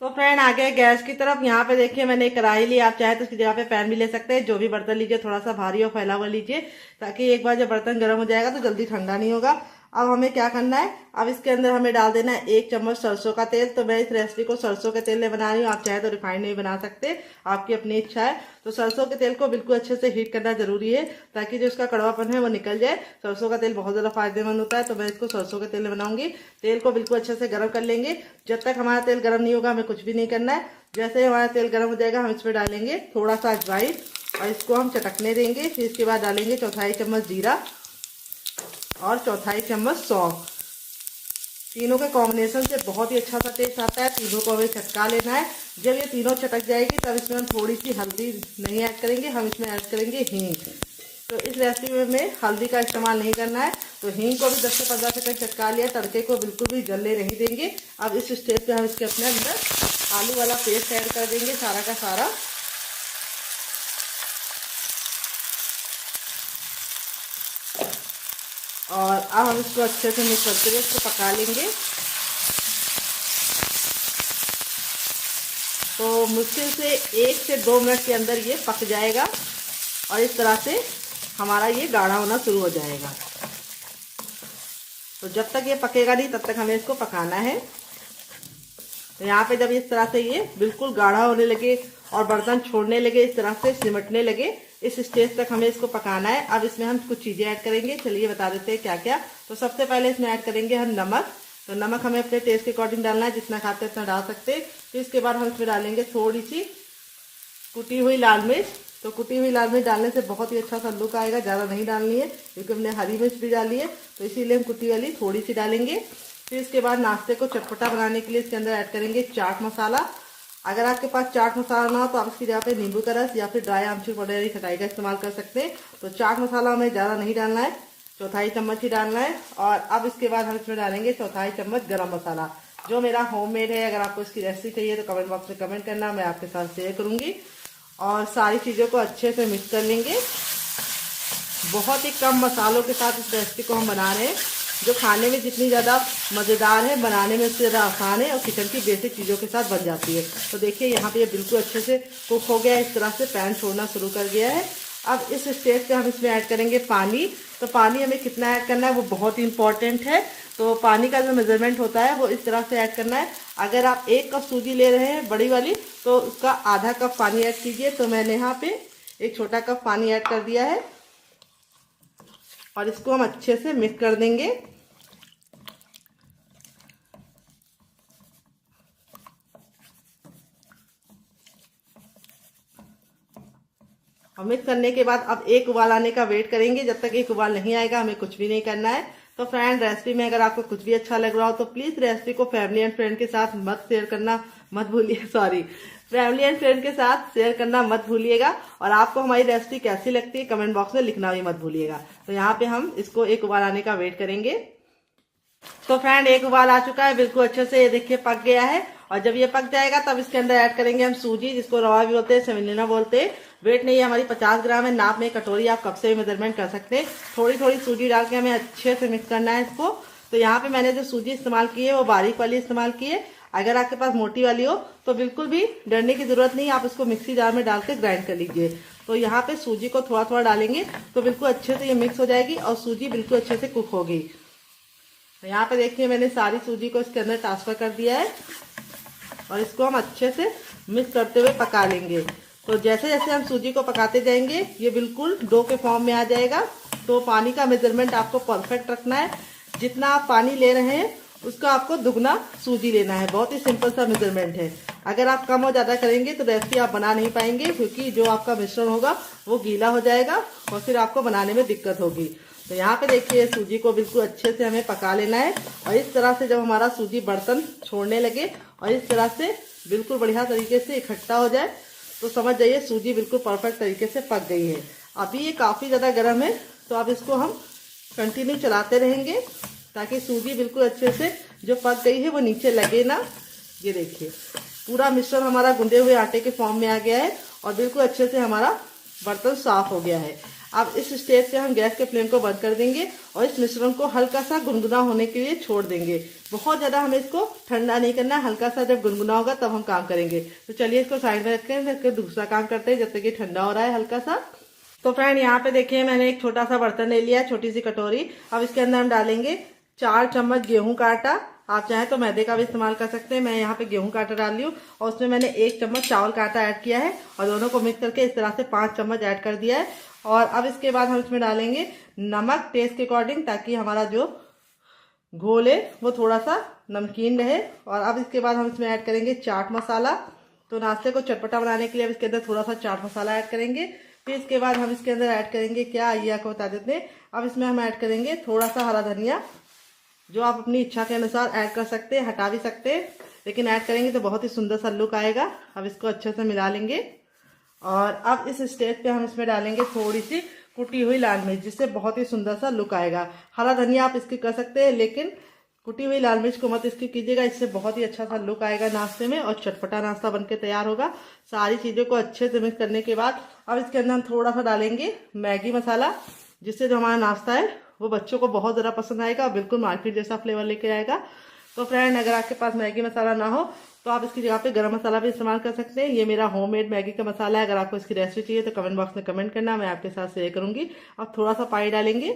तो फ्रेंड आ गए गैस की तरफ। यहाँ पे देखिए मैंने एक कढ़ाई ली, आप चाहे तो इसकी जगह पे पैन भी ले सकते हैं। जो भी बर्तन लीजिए थोड़ा सा भारी और फैला हुआ लीजिए, ताकि एक बार जब बर्तन गर्म हो जाएगा तो जल्दी ठंडा नहीं होगा। अब हमें क्या करना है, अब इसके अंदर हमें डाल देना है 1 चम्मच सरसों का तेल। तो मैं इस रेसिपी को सरसों के तेल में बना रही हूँ, आप चाहे तो रिफाइंड नहीं बना सकते, आपकी अपनी इच्छा है। तो सरसों के तेल को बिल्कुल अच्छे से हीट करना जरूरी है, ताकि जो इसका कड़वापन है वो निकल जाए। सरसों का तेल बहुत ज्यादा फायदेमंद होता है, तो मैं इसको सरसों के तेल में बनाऊंगी। तेल को बिल्कुल अच्छे से गर्म कर लेंगे। जब तक हमारा तेल गर्म नहीं होगा हमें कुछ भी नहीं करना है। जैसे ही हमारा तेल गर्म हो जाएगा हम इसमें डालेंगे थोड़ा सा अजवाइन और इसको हम चटकने देंगे। फिर इसके बाद डालेंगे 1/4 चम्मच जीरा और 1/4 चम्मच सौंफ। तीनों के कॉम्बिनेशन से बहुत ही अच्छा सा टेस्ट आता है। तीनों को हमें चटका लेना है। जब ये तीनों चटक जाएगी तब इसमें हम थोड़ी सी हल्दी नहीं ऐड करेंगे, हम इसमें ऐड करेंगे हींग। तो इस रेसिपी में हल्दी का इस्तेमाल नहीं करना है। तो हींग को भी 10 से 15 सेकंड चटका लिया। तड़के को बिल्कुल भी जलने नहीं देंगे। अब इस स्टेज पे हम इसके अपने अंदर आलू वाला पेस्ट ऐड कर देंगे सारा का सारा। और अब हम इसको अच्छे से मिक्स करते हुए इसको पका लेंगे। तो मुश्किल से 1 से 2 मिनट के अंदर ये पक जाएगा और इस तरह से हमारा ये गाढ़ा होना शुरू हो जाएगा। तो जब तक ये पकेगा नहीं तब तक हमें इसको पकाना है। तो यहाँ पे जब इस तरह से ये बिल्कुल गाढ़ा होने लगे और बर्तन छोड़ने लगे, इस तरह से सिमटने लगे, इस स्टेज तक हमें इसको पकाना है। अब इसमें हम कुछ चीजें ऐड करेंगे, चलिए बता देते हैं क्या क्या। तो सबसे पहले इसमें ऐड करेंगे हम नमक। तो नमक हमें अपने टेस्ट के अकॉर्डिंग डालना है, जितना खाते हैं उतना डाल सकते हैं। फिर इसके बाद हम इसमें डालेंगे थोड़ी सी कुटी हुई लाल मिर्च। तो कुटी हुई लाल मिर्च डालने से बहुत ही अच्छा सा लुक आएगा, ज़्यादा नहीं डालनी है क्योंकि हमने हरी मिर्च भी डाली है, तो इसीलिए हम कुटी वाली थोड़ी सी डालेंगे। फिर इसके बाद नाश्ते को चटपटा बनाने के लिए इसके अंदर ऐड करेंगे चाट मसाला। अगर आपके पास चाट मसाला ना हो तो आप इसकी जगह पे नींबू का रस या फिर ड्राई आमचूर पाउडर यानी खटाई का इस्तेमाल कर सकते हैं। तो चाट मसाला हमें ज़्यादा नहीं डालना है, 1/4 चम्मच ही डालना है। और अब इसके बाद हम इसमें डालेंगे 1/4 चम्मच गरम मसाला, जो मेरा होममेड है। अगर आपको इसकी रेसिपी चाहिए तो कमेंट बॉक्स में कमेंट करना, मैं आपके साथ शेयर करूंगी। और सारी चीज़ों को अच्छे से मिक्स कर लेंगे। बहुत ही कम मसालों के साथ इस रेसिपी को हम बना रहे हैं, जो खाने में जितनी ज़्यादा मज़ेदार है, बनाने में उससे ज़्यादा आसान है और किचन की बेसिक चीज़ों के साथ बन जाती है। तो देखिए यहाँ पे ये बिल्कुल अच्छे से कुक हो गया है, इस तरह से पैन छोड़ना शुरू कर गया है। अब इस स्टेज पे हम इसमें ऐड करेंगे पानी। तो पानी हमें कितना ऐड करना है वो बहुत ही इंपॉर्टेंट है। तो पानी का जो मेजरमेंट होता है वो इस तरह से ऐड करना है। अगर आप 1 कप सूजी ले रहे हैं बड़ी वाली तो उसका आधा कप पानी ऐड कीजिए। तो मैंने यहाँ पे 1 छोटा कप पानी ऐड कर दिया है और इसको हम अच्छे से मिक्स कर देंगे। और मिक्स करने के बाद अब एक उबाल आने का वेट करेंगे। जब तक एक उबाल नहीं आएगा हमें कुछ भी नहीं करना है। तो फ्रेंड रेसिपी में अगर आपको कुछ भी अच्छा लग रहा हो तो प्लीज रेसिपी को फैमिली एंड फ्रेंड के साथ मत शेयर करना मत भूलिए फैमिली एंड फ्रेंड के साथ शेयर करना मत भूलिएगा। और आपको हमारी रेसिपी कैसी लगती है कमेंट बॉक्स में लिखना भी मत भूलिएगा। तो यहाँ पे हम इसको एक उबाल आने का वेट करेंगे। तो फ्रेंड एक उबाल आ चुका है, बिल्कुल अच्छे से ये देखिए पक गया है। और जब ये पक जाएगा तब इसके अंदर ऐड करेंगे हम सूजी, जिसको रवा भी बोलते हैं, सेमिलिना बोलते हैं। वेट नहीं है हमारी 50 ग्राम है, नाप में कटोरी आप कब से भी मेजरमेंट कर सकते हैं। थोड़ी थोड़ी सूजी डाल के हमें अच्छे से मिक्स करना है इसको। तो यहाँ पे मैंने जो सूजी इस्तेमाल की है वो बारीक वाली इस्तेमाल की है। अगर आपके पास मोटी वाली हो तो बिल्कुल भी डरने की जरूरत नहीं, आप इसको मिक्सी जार में डाल के ग्राइंड कर लीजिए। तो यहाँ पे सूजी को थोड़ा थोड़ा डालेंगे तो बिल्कुल अच्छे से ये मिक्स हो जाएगी और सूजी बिल्कुल अच्छे से कुक होगी। तो यहाँ पे देखिए मैंने सारी सूजी को इसके अंदर ट्रांसफर कर दिया है और इसको हम अच्छे से मिक्स करते हुए पका लेंगे। तो जैसे जैसे हम सूजी को पकाते जाएंगे ये बिल्कुल डो के फॉर्म में आ जाएगा। तो पानी का मेजरमेंट आपको परफेक्ट रखना है, जितना आप पानी ले रहे हैं उसका आपको दुगना सूजी लेना है। बहुत ही सिंपल सा मेजरमेंट है। अगर आप कम और ज्यादा करेंगे तो रेसिपी आप बना नहीं पाएंगे, क्योंकि जो आपका मिश्रण होगा वो गीला हो जाएगा और फिर आपको बनाने में दिक्कत होगी। तो यहाँ पे देखिए सूजी को बिल्कुल अच्छे से हमें पका लेना है। और इस तरह से जब हमारा सूजी बर्तन छोड़ने लगे और इस तरह से बिल्कुल बढ़िया तरीके से इकट्ठा हो जाए तो समझ जाइए सूजी बिल्कुल परफेक्ट तरीके से पक गई है। अभी ये काफ़ी ज़्यादा गर्म है, तो अब इसको हम कंटिन्यू चलाते रहेंगे ताकि सूजी बिल्कुल अच्छे से जो पक गई है वो नीचे लगे ना। ये देखिए पूरा मिश्रण हमारा गूंदे हुए आटे के फॉर्म में आ गया है और बिल्कुल अच्छे से हमारा बर्तन साफ हो गया है। अब इस स्टेज पे हम गैस के फ्लेम को बंद कर देंगे और इस मिश्रण को हल्का सा गुनगुना होने के लिए छोड़ देंगे। बहुत ज़्यादा हमें इसको ठंडा नहीं करना, हल्का सा जब गुनगुना होगा तब हम काम करेंगे। तो चलिए इसको साइड में रखकर दूसरा काम करते हैं जब तक ये ठंडा हो रहा है हल्का सा। तो फ्रेंड यहाँ पे देखिए मैंने एक छोटा सा बर्तन ले लिया है, छोटी सी कटोरी। अब इसके अंदर हम डालेंगे 4 चम्मच गेहूं का आटा। आप चाहे तो मैदे का भी इस्तेमाल कर सकते हैं। मैं यहाँ पे गेहूं का आटा डाल रही हूँ और उसमें मैंने 1 चम्मच चावल का आटा ऐड किया है और दोनों को मिक्स करके इस तरह से 5 चम्मच ऐड कर दिया है। और अब इसके बाद हम इसमें डालेंगे नमक टेस्ट के अकॉर्डिंग, ताकि हमारा जो घोल है वो थोड़ा सा नमकीन रहे। और अब इसके बाद हम इसमें ऐड करेंगे चाट मसाला। तो नाश्ते को चटपटा बनाने के लिए अब इसके अंदर थोड़ा सा चाट मसाला ऐड करेंगे। फिर इसके बाद हम इसके अंदर ऐड करेंगे क्या, आइए आपको बता देते हैं। अब इसमें हम ऐड करेंगे थोड़ा सा हरा धनिया, जो आप अपनी इच्छा के अनुसार ऐड कर सकते हैं, हटा भी सकते हैं, लेकिन ऐड करेंगे तो बहुत ही सुंदर सा लुक आएगा। अब इसको अच्छे से मिला लेंगे और अब इस स्टेज पे हम इसमें डालेंगे थोड़ी सी कुटी हुई लाल मिर्च, जिससे बहुत ही सुंदर सा लुक आएगा। हरा धनिया आप इसकी कर सकते हैं, लेकिन कुटी हुई लाल मिर्च को मत इसकी कीजिएगा, इससे बहुत ही अच्छा सा लुक आएगा नाश्ते में और चटपटा नाश्ता बनके तैयार होगा। सारी चीज़ों को अच्छे से मिक्स करने के बाद अब इसके अंदर हम थोड़ा सा डालेंगे मैगी मसाला, जिससे जो हमारा नाश्ता है वो बच्चों को बहुत ज़्यादा पसंद आएगा, बिल्कुल मार्केट जैसा फ्लेवर लेके आएगा। तो फ्रेंड अगर आपके पास मैगी मसाला ना हो तो आप इसकी जगह पे गरम मसाला भी इस्तेमाल कर सकते हैं। ये मेरा होममेड मैगी का मसाला है। अगर आपको इसकी रेसिपी चाहिए तो कमेंट बॉक्स में कमेंट करना, मैं आपके साथ शेयर करूंगी। अब थोड़ा सा पानी डालेंगे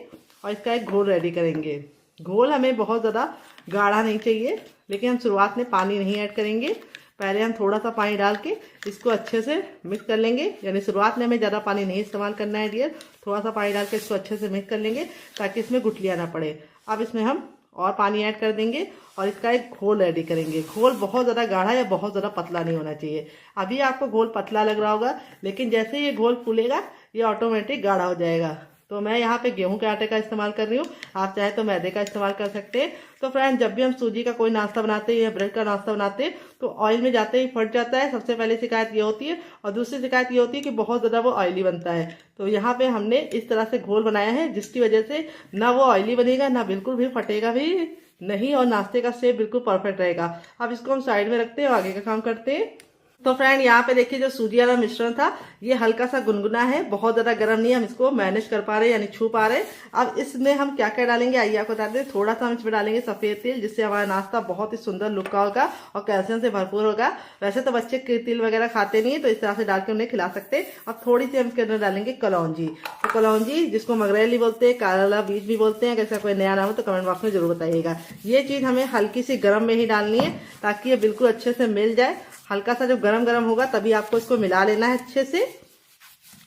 और इसका एक घोल रेडी करेंगे। घोल हमें बहुत ज़्यादा गाढ़ा नहीं चाहिए, लेकिन हम शुरुआत में पानी नहीं ऐड करेंगे। पहले हम थोड़ा सा पानी डाल के इसको अच्छे से मिक्स कर लेंगे, यानी शुरुआत में हमें ज़्यादा पानी नहीं इस्तेमाल करना है डियर। थोड़ा सा पानी डाल के इसको अच्छे से मिक्स कर लेंगे ताकि इसमें गुठलियाँ ना पड़े। अब इसमें हम और पानी ऐड कर देंगे और इसका एक घोल रेडी करेंगे। घोल बहुत ज़्यादा गाढ़ा या बहुत ज़्यादा पतला नहीं होना चाहिए। अभी आपको घोल पतला लग रहा होगा, लेकिन जैसे ये घोल फूलेगा ये ऑटोमेटिक गाढ़ा हो जाएगा। तो मैं यहाँ पे गेहूं के आटे का इस्तेमाल कर रही हूँ, आप चाहे तो मैदे का इस्तेमाल कर सकते हैं। तो फ्रेंड जब भी हम सूजी का कोई नाश्ता बनाते हैं या ब्रेड का नाश्ता बनाते हैं तो ऑयल में जाते ही फट जाता है। सबसे पहले शिकायत ये होती है, और दूसरी शिकायत ये होती है कि बहुत ज़्यादा वो ऑयली बनता है। तो यहाँ पे हमने इस तरह से घोल बनाया है, जिसकी वजह से ना वो ऑयली बनेगा, ना बिल्कुल भी फटेगा भी नहीं, और नाश्ते का शेप बिल्कुल परफेक्ट रहेगा। अब इसको हम साइड में रखते हैं और आगे का काम करते हैं। तो फ्रेंड यहाँ पे देखिए जो सूजी वाला मिश्रण था ये हल्का सा गुनगुना है, बहुत ज्यादा गर्म नहीं है, हम इसको मैनेज कर पा रहे हैं, यानी छू पा रहे हैं। अब इसमें हम क्या क्या डालेंगे आइए आपको बताते हैं। थोड़ा सा हम इसमें डालेंगे सफेद तिल, जिससे हमारा नाश्ता बहुत ही सुंदर लुक का होगा और कैल्शियम से भरपूर होगा। वैसे तो बच्चे तिल वगैरह खाते नहीं है, तो इस तरह से डाल के उन्हें खिला सकते हैं। अब थोड़ी सी हम इसके अंदर डालेंगे कलौंजी। तो कलौंजी जिसको मगरेली बोलते हैं, काला बीज भी बोलते हैं, अगर कोई नया नाम हो तो कमेंट बॉक्स में जरूर बताइएगा। ये चीज हमें हल्की सी गर्म में ही डालनी है ताकि ये बिल्कुल अच्छे से मिल जाए। हल्का सा जब गरम गरम होगा तभी आपको इसको मिला लेना है अच्छे से,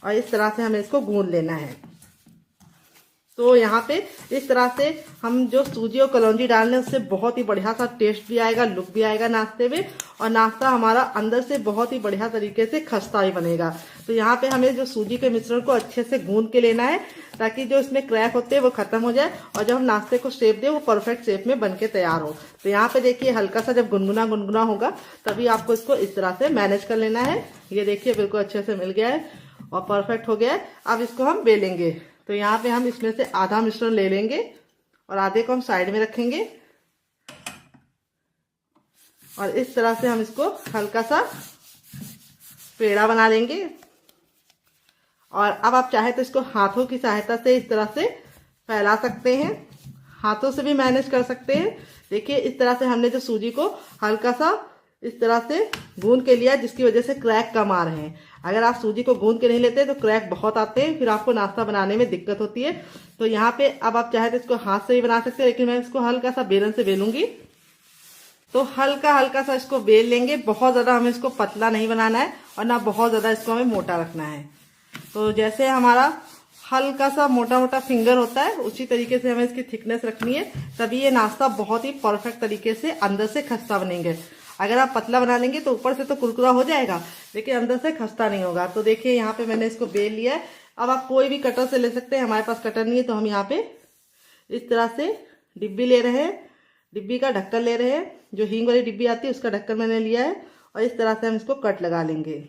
और इस तरह से हमें इसको गूंद लेना है। तो यहाँ पे इस तरह से हम जो सूजी और कलौंजी डाल रहे हैं उससे बहुत ही बढ़िया सा टेस्ट भी आएगा, लुक भी आएगा नाश्ते में, और नाश्ता हमारा अंदर से बहुत ही बढ़िया तरीके से खस्ता ही बनेगा। तो यहाँ पे हमें जो सूजी के मिश्रण को अच्छे से गूंद के लेना है ताकि जो इसमें क्रैक होते हैं वो खत्म हो जाए और जब हम नाश्ते को शेप दें वो परफेक्ट शेप में बन के तैयार हो। तो यहाँ पे देखिए हल्का सा जब गुनगुना गुनगुना होगा तभी आपको इसको इस तरह से मैनेज कर लेना है। ये देखिए बिल्कुल अच्छे से मिल गया है और परफेक्ट हो गया है। अब इसको हम बेलेंगे। तो यहाँ पे हम इसमें से आधा मिश्रण ले लेंगे और आधे को हम साइड में रखेंगे और इस तरह से हम इसको हल्का सा पेड़ा बना लेंगे। और अब आप चाहे तो इसको हाथों की सहायता से इस तरह से फैला सकते हैं, हाथों से भी मैनेज कर सकते हैं। देखिए इस तरह से हमने जो सूजी को हल्का सा इस तरह से गूंद के लिया, जिसकी वजह से क्रैक कम आ रहे हैं। अगर आप सूजी को गूंद के नहीं लेते तो क्रैक बहुत आते हैं, फिर आपको नाश्ता बनाने में दिक्कत होती है। तो यहाँ पे अब आप चाहे तो इसको हाथ से भी बना सकते हैं, लेकिन मैं इसको हल्का सा बेलन से बेलूंगी। तो हल्का हल्का सा इसको बेल लेंगे, बहुत ज्यादा हमें इसको पतला नहीं बनाना है और ना बहुत ज्यादा इसको हमें मोटा रखना है। तो जैसे हमारा हल्का सा मोटा मोटा फिंगर होता है उसी तरीके से हमें इसकी थिकनेस रखनी है, तभी ये नाश्ता बहुत ही परफेक्ट तरीके से अंदर से खस्ता बनेंगे। अगर आप पतला बना लेंगे तो ऊपर से तो कुरकुरा हो जाएगा लेकिन अंदर से खस्ता नहीं होगा। तो देखिए यहाँ पे मैंने इसको बेल लिया है। अब आप कोई भी कटर से ले सकते हैं, हमारे पास कटर नहीं है तो हम यहाँ पे इस तरह से डिब्बी ले रहे हैं, डिब्बी का ढक्कन ले रहे हैं, जो हींग वाली डिब्बी आती है उसका ढक्कन मैंने लिया है और इस तरह से हम इसको कट लगा लेंगे।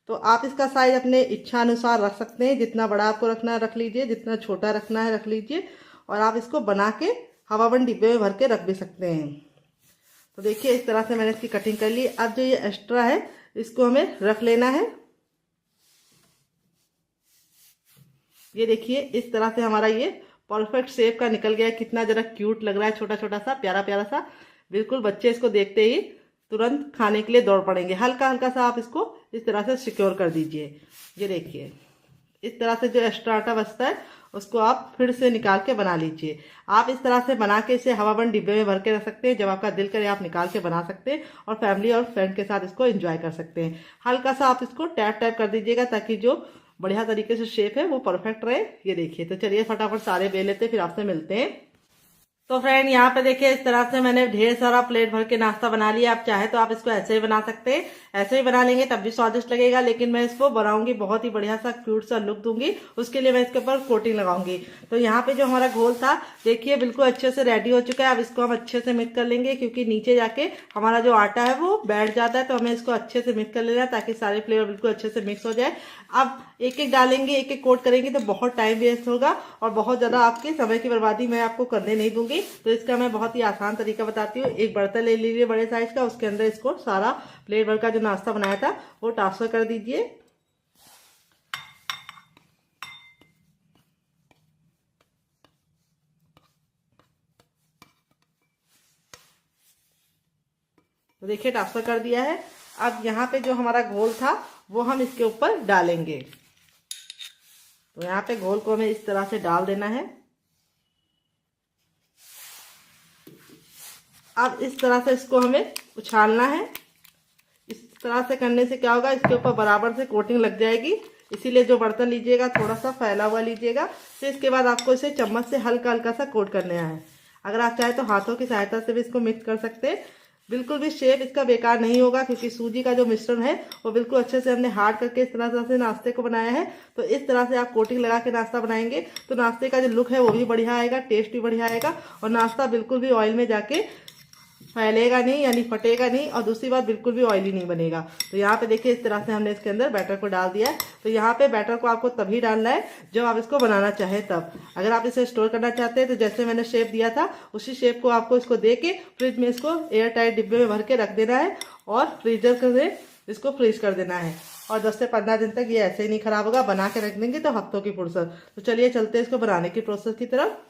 तो आप इसका साइज अपने इच्छा अनुसार रख सकते हैं, जितना बड़ा आपको रखना है रख लीजिए, जितना छोटा रखना है रख लीजिए। और आप इसको बना के हवाबंद डिब्बे में भर के रख भी सकते हैं। तो देखिए इस तरह से मैंने इसकी कटिंग कर ली। अब जो ये एक्स्ट्रा है इसको हमें रख लेना है। ये देखिए इस तरह से हमारा ये परफेक्ट शेप का निकल गया है। कितना जरा क्यूट लग रहा है, छोटा छोटा सा प्यारा प्यारा सा। बिल्कुल बच्चे इसको देखते ही तुरंत खाने के लिए दौड़ पड़ेंगे। हल्का हल्का सा आप इसको इस तरह से सिक्योर कर दीजिए। ये देखिए इस तरह से जो एक्स्ट्रा आटा बचता है उसको आप फिर से निकाल के बना लीजिए। आप इस तरह से बना के इसे हवाबंद डिब्बे में भर के रख सकते हैं। जब आपका दिल करे आप निकाल के बना सकते हैं और फैमिली और फ्रेंड के साथ इसको एंजॉय कर सकते हैं। हल्का सा आप इसको टैप टैप कर दीजिएगा ताकि जो बढ़िया तरीके से शेप है वो परफेक्ट रहे। ये देखिए, तो चलिए फटाफट सारे बेल लेते फिर आपसे मिलते हैं। तो फ्रेंड यहाँ पे देखिए इस तरह से मैंने ढेर सारा प्लेट भर के नाश्ता बना लिया। आप चाहे तो आप इसको ऐसे ही बना सकते हैं, ऐसे ही बना लेंगे तब भी स्वादिष्ट लगेगा। लेकिन मैं इसको बनाऊंगी बहुत ही बढ़िया सा क्यूट सा लुक दूंगी, उसके लिए मैं इसके ऊपर कोटिंग लगाऊंगी। तो यहाँ पे जो हमारा घोल था देखिए बिल्कुल अच्छे से रेडी हो चुका है। अब इसको हम अच्छे से मिक्स कर लेंगे, क्योंकि नीचे जाके हमारा जो आटा है वो बैठ जाता है। तो हमें इसको अच्छे से मिक्स कर लेना है ताकि सारे फ्लेवर बिल्कुल अच्छे से मिक्स हो जाए। अब एक एक डालेंगे, एक एक कोट करेंगे तो बहुत टाइम वेस्ट होगा और बहुत ज्यादा आपके समय की बर्बादी मैं आपको करने नहीं दूंगी। तो इसका मैं बहुत ही आसान तरीका बताती हूँ। एक बर्तन ले लीजिए बड़े साइज का, उसके अंदर इसको सारा प्लेट भर का जो नाश्ता बनाया था वो ट्रांसफर कर दीजिए। तो देखिए ट्रांसफर कर दिया है। अब यहाँ पे जो हमारा घोल था वो हम इसके ऊपर डालेंगे। तो यहाँ पे घोल को हमें इस तरह से डाल देना है। अब इस तरह से इसको हमें उछालना है। इस तरह से करने से क्या होगा, इसके ऊपर बराबर से कोटिंग लग जाएगी। इसीलिए जो बर्तन लीजिएगा थोड़ा सा फैला हुआ लीजिएगा। तो इसके बाद आपको इसे चम्मच से हल्का हल्का सा कोट करना है। अगर आप चाहे तो हाथों की सहायता से भी इसको मिक्स कर सकते हैं। बिल्कुल भी शेप इसका बेकार नहीं होगा, क्योंकि सूजी का जो मिश्रण है वो बिल्कुल अच्छे से हमने हार्ड करके इस तरह से नाश्ते को बनाया है। तो इस तरह से आप कोटिंग लगा के नाश्ता बनाएंगे तो नाश्ते का जो लुक है वो भी बढ़िया आएगा, टेस्ट भी बढ़िया आएगा और नाश्ता बिल्कुल भी ऑयल में जाके फैलेगा नहीं, यानी फटेगा नहीं। और दूसरी बात बिल्कुल भी ऑयली नहीं बनेगा। तो यहाँ पे देखिए इस तरह से हमने इसके अंदर बैटर को डाल दिया है। तो यहाँ पे बैटर को आपको तभी डालना है जब आप इसको बनाना चाहे तब। अगर आप इसे स्टोर करना चाहते हैं तो जैसे मैंने शेप दिया था उसी शेप को आपको इसको दे के फ्रिज में इसको एयर टाइट डिब्बे में भर के रख देना है और फ्रीजर से इसको फ्रीज कर देना है। और 10 से 15 दिन तक ये ऐसे ही नहीं खराब होगा। बना के रख देंगे तो हफ्तों की फुर्सत। तो चलिए चलते हैं इसको बनाने की प्रोसेस की तरफ।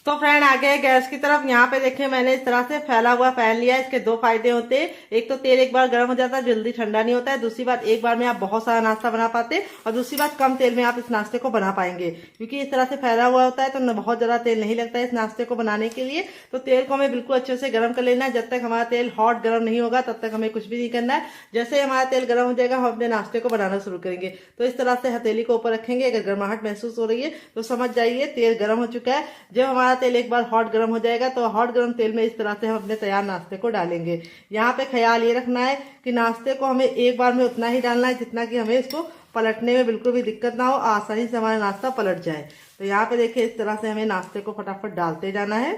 तो फ्रेंड आ गए गैस की तरफ। यहाँ पे देखिए मैंने इस तरह से फैला हुआ पैन लिया है। इसके दो फायदे होते हैं, एक तो तेल एक बार गर्म हो जाता है, जल्दी ठंडा नहीं होता है। दूसरी बात एक बार में आप बहुत सारा नाश्ता बना पाते हैं और दूसरी बात कम तेल में आप इस नाश्ते को बना पाएंगे, क्योंकि इस तरह से फैला हुआ होता है तो बहुत ज्यादा तेल नहीं लगता है इस नाश्ते को बनाने के लिए। तो तेल को हमें बिल्कुल अच्छे से गर्म कर लेना है। जब तक हमारा तेल हॉट गर्म नहीं होगा तब तक हमें कुछ भी नहीं करना है। जैसे ही हमारा तेल गर्म हो जाएगा हम अपने नाश्ते को बनाना शुरू करेंगे। तो इस तरह से हथेली को ऊपर रखेंगे। अगर गर्माहट महसूस हो रही है तो समझ जाइए तेल गर्म हो चुका है। जब हमारा तेल एक बार हॉट गर्म हो जाएगा तो हॉट गर्म तेल में इस तरह से हम अपने तैयार नाश्ते को डालेंगे। यहाँ पे ख्याल ये रखना है कि नाश्ते को हमें एक बार में उतना ही डालना है जितना कि हमें इसको पलटने में बिल्कुल भी दिक्कत ना हो, आसानी से हमारा नाश्ता पलट जाए। तो यहाँ पे देखिए इस तरह से हमें नाश्ते को फटाफट डालते जाना है।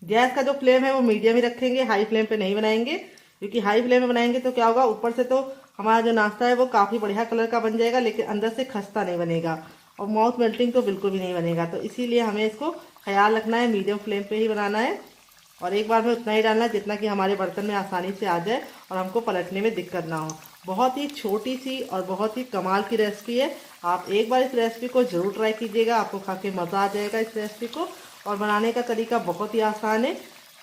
गैस का जो फ्लेम है वो मीडियम ही रखेंगे, हाई फ्लेम पे नहीं बनाएंगे, क्योंकि हाई फ्लेम में बनाएंगे तो क्या होगा, ऊपर से तो हमारा जो नाश्ता है वो काफी बढ़िया कलर का बन जाएगा लेकिन अंदर से खस्ता नहीं बनेगा और माउथ मेल्टिंग तो बिल्कुल भी नहीं बनेगा। तो इसीलिए हमें इसको ख्याल रखना है, मीडियम फ्लेम पे ही बनाना है और एक बार में उतना ही डालना है जितना कि हमारे बर्तन में आसानी से आ जाए और हमको पलटने में दिक्कत ना हो। बहुत ही छोटी सी और बहुत ही कमाल की रेसिपी है। आप एक बार इस रेसिपी को जरूर ट्राई कीजिएगा, आपको खा के मज़ा आ जाएगा इस रेसिपी को। और बनाने का तरीका बहुत ही आसान है,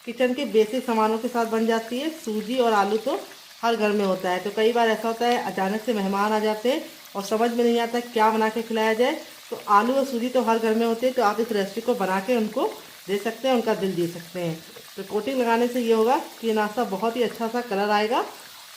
किचन के बेसिक सामानों के साथ बन जाती है। सूजी और आलू तो हर घर में होता है। तो कई बार ऐसा होता है अचानक से मेहमान आ जाते हैं और समझ में नहीं आता क्या बना के खिलाया जाए, तो आलू और सूजी तो हर घर में होते हैं। तो आप इस रेसिपी को बना के उनको दे सकते हैं, उनका दिल जीत सकते हैं। तो कोटिंग लगाने से ये होगा कि ये नाश्ता बहुत ही अच्छा सा कलर आएगा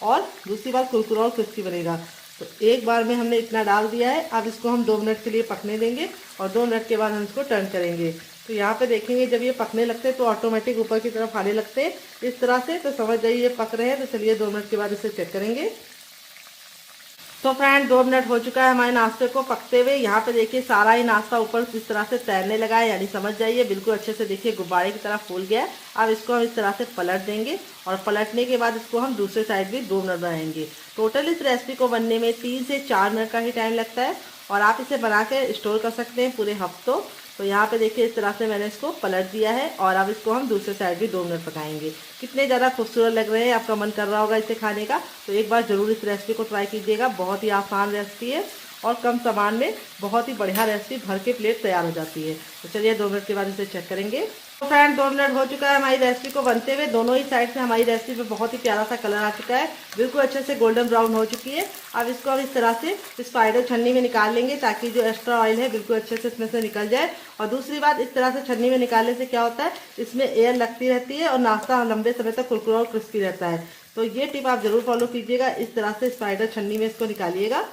और दूसरी बात कुरकुरा और क्रिस्पी बनेगा। तो एक बार में हमने इतना डाल दिया है। अब इसको हम 2 मिनट के लिए पकने देंगे और 2 मिनट के बाद हम इसको टर्न करेंगे। तो यहाँ पे देखेंगे जब ये पकने लगते हैं तो ऑटोमेटिक ऊपर की तरफ आने लगते हैं इस तरह से। तो समझ जाइए ये पक रहे हैं। तो चलिए 2 मिनट के बाद इसे चेक करेंगे। तो फ्रेंड 2 मिनट हो चुका है हमारे नाश्ते को पकते हुए। यहाँ पे देखिए सारा ही नाश्ता ऊपर इस तरह से तैरने लगा है, यानी समझ जाइए बिल्कुल अच्छे से देखिए गुब्बारे की तरह फूल गया है। अब इसको हम इस तरह से पलट देंगे और पलटने के बाद इसको हम दूसरे साइड भी 2 मिनट बनाएंगे। टोटल इस रेसिपी को बनने में 3 से 4 मिनट का ही टाइम लगता है और आप इसे बना के स्टोर कर सकते हैं पूरे हफ्तों। तो यहाँ पे देखिए इस तरह से मैंने इसको पलट दिया है और अब इसको हम दूसरे साइड भी 2 मिनट पकाएंगे। कितने ज़्यादा खूबसूरत लग रहे हैं, आपका मन कर रहा होगा इसे खाने का। तो एक बार ज़रूर इस रेसिपी को ट्राई कीजिएगा, बहुत ही आसान रेसिपी है और कम सामान में बहुत ही बढ़िया रेसिपी भर के प्लेट तैयार हो जाती है। तो चलिए 2 मिनट के बाद इसे चेक करेंगे। तो फ्रेंड 2 मिनट हो चुका है हमारी रेसिपी को बनते हुए। दोनों ही साइड से हमारी रेसिपी में बहुत ही प्यारा सा कलर आ चुका है, बिल्कुल अच्छे से गोल्डन ब्राउन हो चुकी है। अब इसको हम इस तरह से स्पाइडर छन्नी में निकाल लेंगे ताकि जो एक्स्ट्रा ऑयल है बिल्कुल अच्छे से इसमें से निकल जाए। और दूसरी बात, इस तरह से छन्नी में निकालने से क्या होता है, इसमें एयर लगती रहती है और नाश्ता लंबे समय तक कुरकुरा और क्रिस्पी रहता है। तो ये टिप आप ज़रूर फॉलो कीजिएगा, इस तरह से स्पाइडर छन्नी में इसको निकालिएगा।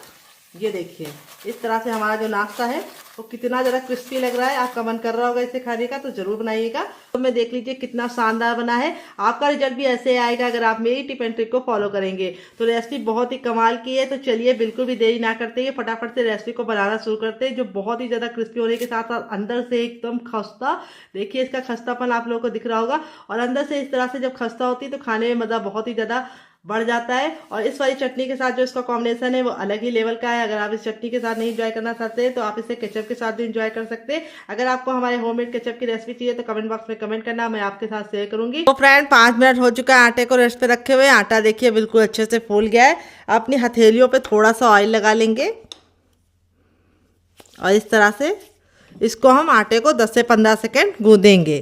ये देखिए इस तरह से हमारा जो नाश्ता है वो कितना ज़्यादा क्रिस्पी लग रहा है। आपका मन कर रहा होगा इसे खाने का, तो ज़रूर बनाइएगा। तो मैं देख लीजिए कितना शानदार बना है। आपका रिजल्ट भी ऐसे आएगा अगर आप मेरी टिप एंड ट्रिक को फॉलो करेंगे। तो रेसिपी बहुत ही कमाल की है। तो चलिए बिल्कुल भी देरी ना करते हुए फटाफट से रेसिपी को बनाना शुरू करते हैं, जो बहुत ही ज़्यादा क्रिस्पी होने के साथ साथ अंदर से एकदम खस्ता। देखिए इसका खस्तापन आप लोगों को दिख रहा होगा और अंदर से इस तरह से जब खस्ता होती है तो खाने में मज़ा बहुत ही ज़्यादा बढ़ जाता है। और इस वाली चटनी के साथ जो इसका कॉम्बिनेशन है वो अलग ही लेवल का है। अगर आप इस चटनी के साथ नहीं एंजॉय करना चाहते हैं तो आप इसे केचप के साथ भी एंजॉय कर सकते हैं। अगर आपको हमारे होममेड केचप की रेसिपी चाहिए तो कमेंट बॉक्स में कमेंट करना, मैं आपके साथ शेयर करूंगी। तो फ्रेंड 5 मिनट हो चुका है आटे को रेस्ट पे रखे हुए। आटा देखिए बिल्कुल अच्छे से फूल गया है। अपनी हथेलियों पे थोड़ा सा ऑयल लगा लेंगे और इस तरह से इसको हम आटे को 10 से 15 सेकेंड गूंदेंगे।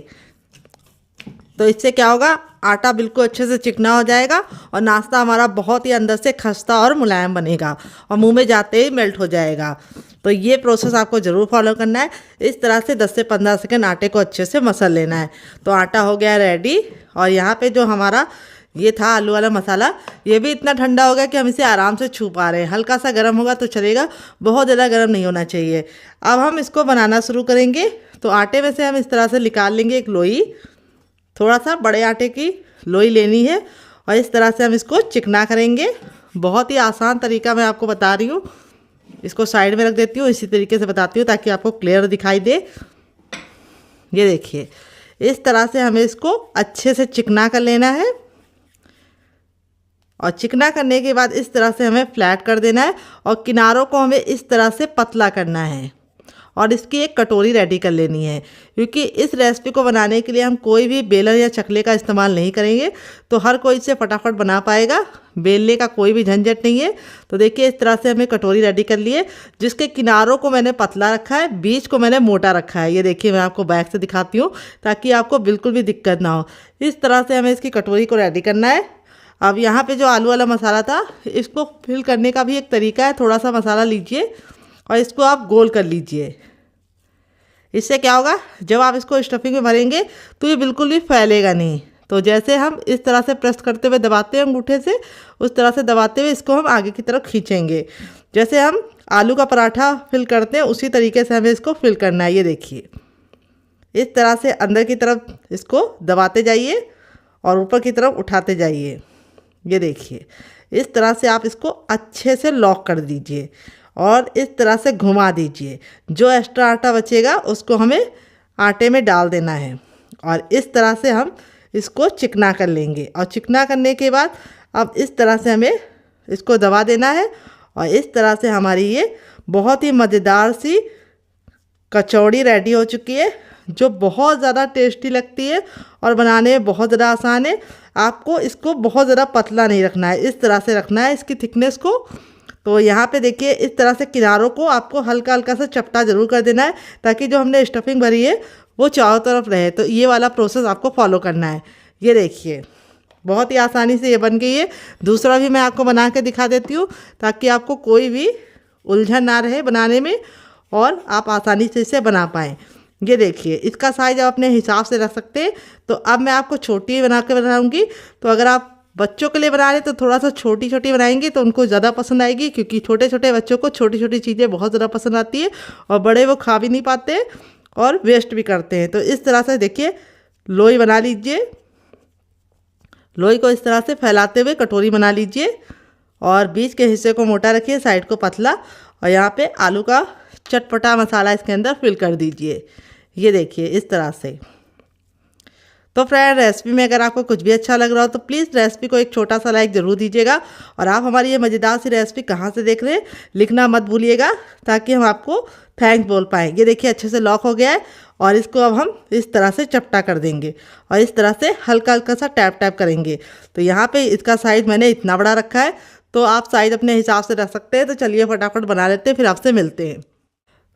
तो इससे क्या होगा, आटा बिल्कुल अच्छे से चिकना हो जाएगा और नाश्ता हमारा बहुत ही अंदर से खस्ता और मुलायम बनेगा और मुंह में जाते ही मेल्ट हो जाएगा। तो ये प्रोसेस आपको ज़रूर फॉलो करना है। इस तरह से 10 से 15 सेकंड आटे को अच्छे से मसल लेना है। तो आटा हो गया रेडी। और यहाँ पे जो हमारा ये था आलू वाला मसाला, ये भी इतना ठंडा हो गया कि हम इसे आराम से छू पा रहे हैं। हल्का सा गर्म होगा तो चलेगा, बहुत ज़्यादा गर्म नहीं होना चाहिए। अब हम इसको बनाना शुरू करेंगे। तो आटे में से हम इस तरह से निकाल लेंगे एक लोई। थोड़ा सा बड़े आटे की लोई लेनी है और इस तरह से हम इसको चिकना करेंगे। बहुत ही आसान तरीका मैं आपको बता रही हूँ। इसको साइड में रख देती हूँ, इसी तरीके से बताती हूँ ताकि आपको क्लियर दिखाई दे। ये देखिए इस तरह से हमें इसको अच्छे से चिकना कर लेना है और चिकना करने के बाद इस तरह से हमें फ्लैट कर देना है और किनारों को हमें इस तरह से पतला करना है और इसकी एक कटोरी रेडी कर लेनी है। क्योंकि इस रेसिपी को बनाने के लिए हम कोई भी बेलन या चकले का इस्तेमाल नहीं करेंगे, तो हर कोई इसे फटाफट बना पाएगा। बेलने का कोई भी झंझट नहीं है। तो देखिए इस तरह से हमें कटोरी रेडी कर ली है, जिसके किनारों को मैंने पतला रखा है, बीच को मैंने मोटा रखा है। ये देखिए मैं आपको बैक से दिखाती हूँ ताकि आपको बिल्कुल भी दिक्कत ना हो। इस तरह से हमें इसकी कटोरी को रेडी करना है। अब यहाँ पे जो आलू वाला मसाला था, इसको फिल करने का भी एक तरीका है। थोड़ा सा मसाला लीजिए और इसको आप गोल कर लीजिए। इससे क्या होगा, जब आप इसको स्टफिंग में भरेंगे तो ये बिल्कुल भी फैलेगा नहीं। तो जैसे हम इस तरह से प्रेस करते हुए दबाते हैं अंगूठे से, उस तरह से दबाते हुए इसको हम आगे की तरफ खींचेंगे। जैसे हम आलू का पराठा फिल करते हैं उसी तरीके से हमें इसको फिल करना है। ये देखिए इस तरह से अंदर की तरफ इसको दबाते जाइए और ऊपर की तरफ उठाते जाइए। ये देखिए इस तरह से आप इसको अच्छे से लॉक कर दीजिए और इस तरह से घुमा दीजिए। जो एक्स्ट्रा आटा बचेगा उसको हमें आटे में डाल देना है और इस तरह से हम इसको चिकना कर लेंगे। और चिकना करने के बाद अब इस तरह से हमें इसको दबा देना है और इस तरह से हमारी ये बहुत ही मज़ेदार सी कचौड़ी रेडी हो चुकी है, जो बहुत ज़्यादा टेस्टी लगती है और बनाने में बहुत ज़्यादा आसान है। आपको इसको बहुत ज़्यादा पतला नहीं रखना है, इस तरह से रखना है इसकी थिकनेस को। तो यहाँ पे देखिए इस तरह से किनारों को आपको हल्का हल्का सा चपटा ज़रूर कर देना है ताकि जो हमने स्टफिंग भरी है वो चारों तरफ रहे। तो ये वाला प्रोसेस आपको फॉलो करना है। ये देखिए बहुत ही आसानी से ये बन गई है। दूसरा भी मैं आपको बना के दिखा देती हूँ ताकि आपको कोई भी उलझन ना रहे बनाने में और आप आसानी से इसे बना पाएँ। ये देखिए इसका साइज आप अपने हिसाब से रख सकते हैं। तो अब मैं आपको छोटी बना के बनाऊँगी। तो अगर आप बच्चों के लिए बना रहे तो थोड़ा सा छोटी छोटी बनाएंगे तो उनको ज़्यादा पसंद आएगी, क्योंकि छोटे छोटे बच्चों को छोटी छोटी चीज़ें बहुत ज़्यादा पसंद आती है और बड़े वो खा भी नहीं पाते और वेस्ट भी करते हैं। तो इस तरह से देखिए लोई बना लीजिए। लोई को इस तरह से फैलाते हुए कटोरी बना लीजिए और बीच के हिस्से को मोटा रखिए, साइड को पतला। और यहाँ पे आलू का चटपटा मसाला इसके अंदर फिल कर दीजिए। ये देखिए इस तरह से। तो फ्रेंड, रेसिपी में अगर आपको कुछ भी अच्छा लग रहा हो तो प्लीज़ रेसिपी को एक छोटा सा लाइक ज़रूर दीजिएगा। और आप हमारी ये मज़ेदार सी रेसिपी कहाँ से देख रहे हैं लिखना मत भूलिएगा, ताकि हम आपको थैंक्स बोल पाएँ। ये देखिए अच्छे से लॉक हो गया है और इसको अब हम इस तरह से चपटा कर देंगे और इस तरह से हल्का हल्का सा टैप टैप करेंगे। तो यहाँ पे इसका साइज़ मैंने इतना बड़ा रखा है, तो आप साइज़ अपने हिसाब से रख सकते हैं। तो चलिए फटाफट बना लेते हैं, फिर आपसे मिलते हैं।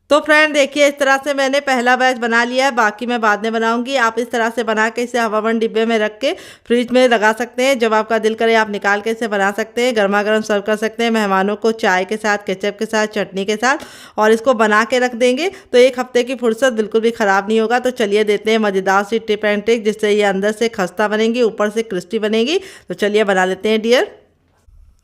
तो फ्रेंड देखिए इस तरह से मैंने पहला बैच बना लिया है, बाकी मैं बाद में बनाऊंगी। आप इस तरह से बना के इसे हवाबंद डिब्बे में रख के फ्रिज में लगा सकते हैं। जब आपका दिल करे आप निकाल के इसे बना सकते हैं, गर्मा गर्म सर्व कर सकते हैं मेहमानों को, चाय के साथ, केचप के साथ, चटनी के साथ। और इसको बना के रख देंगे तो एक हफ्ते की फुर्सत बिल्कुल भी ख़राब नहीं होगा। तो चलिए देते हैं मज़ेदार सी टिप एंड ट्रिक, जिससे ये अंदर से खस्ता बनेगी, ऊपर से क्रिस्पी बनेगी। तो चलिए बना लेते हैं डियर।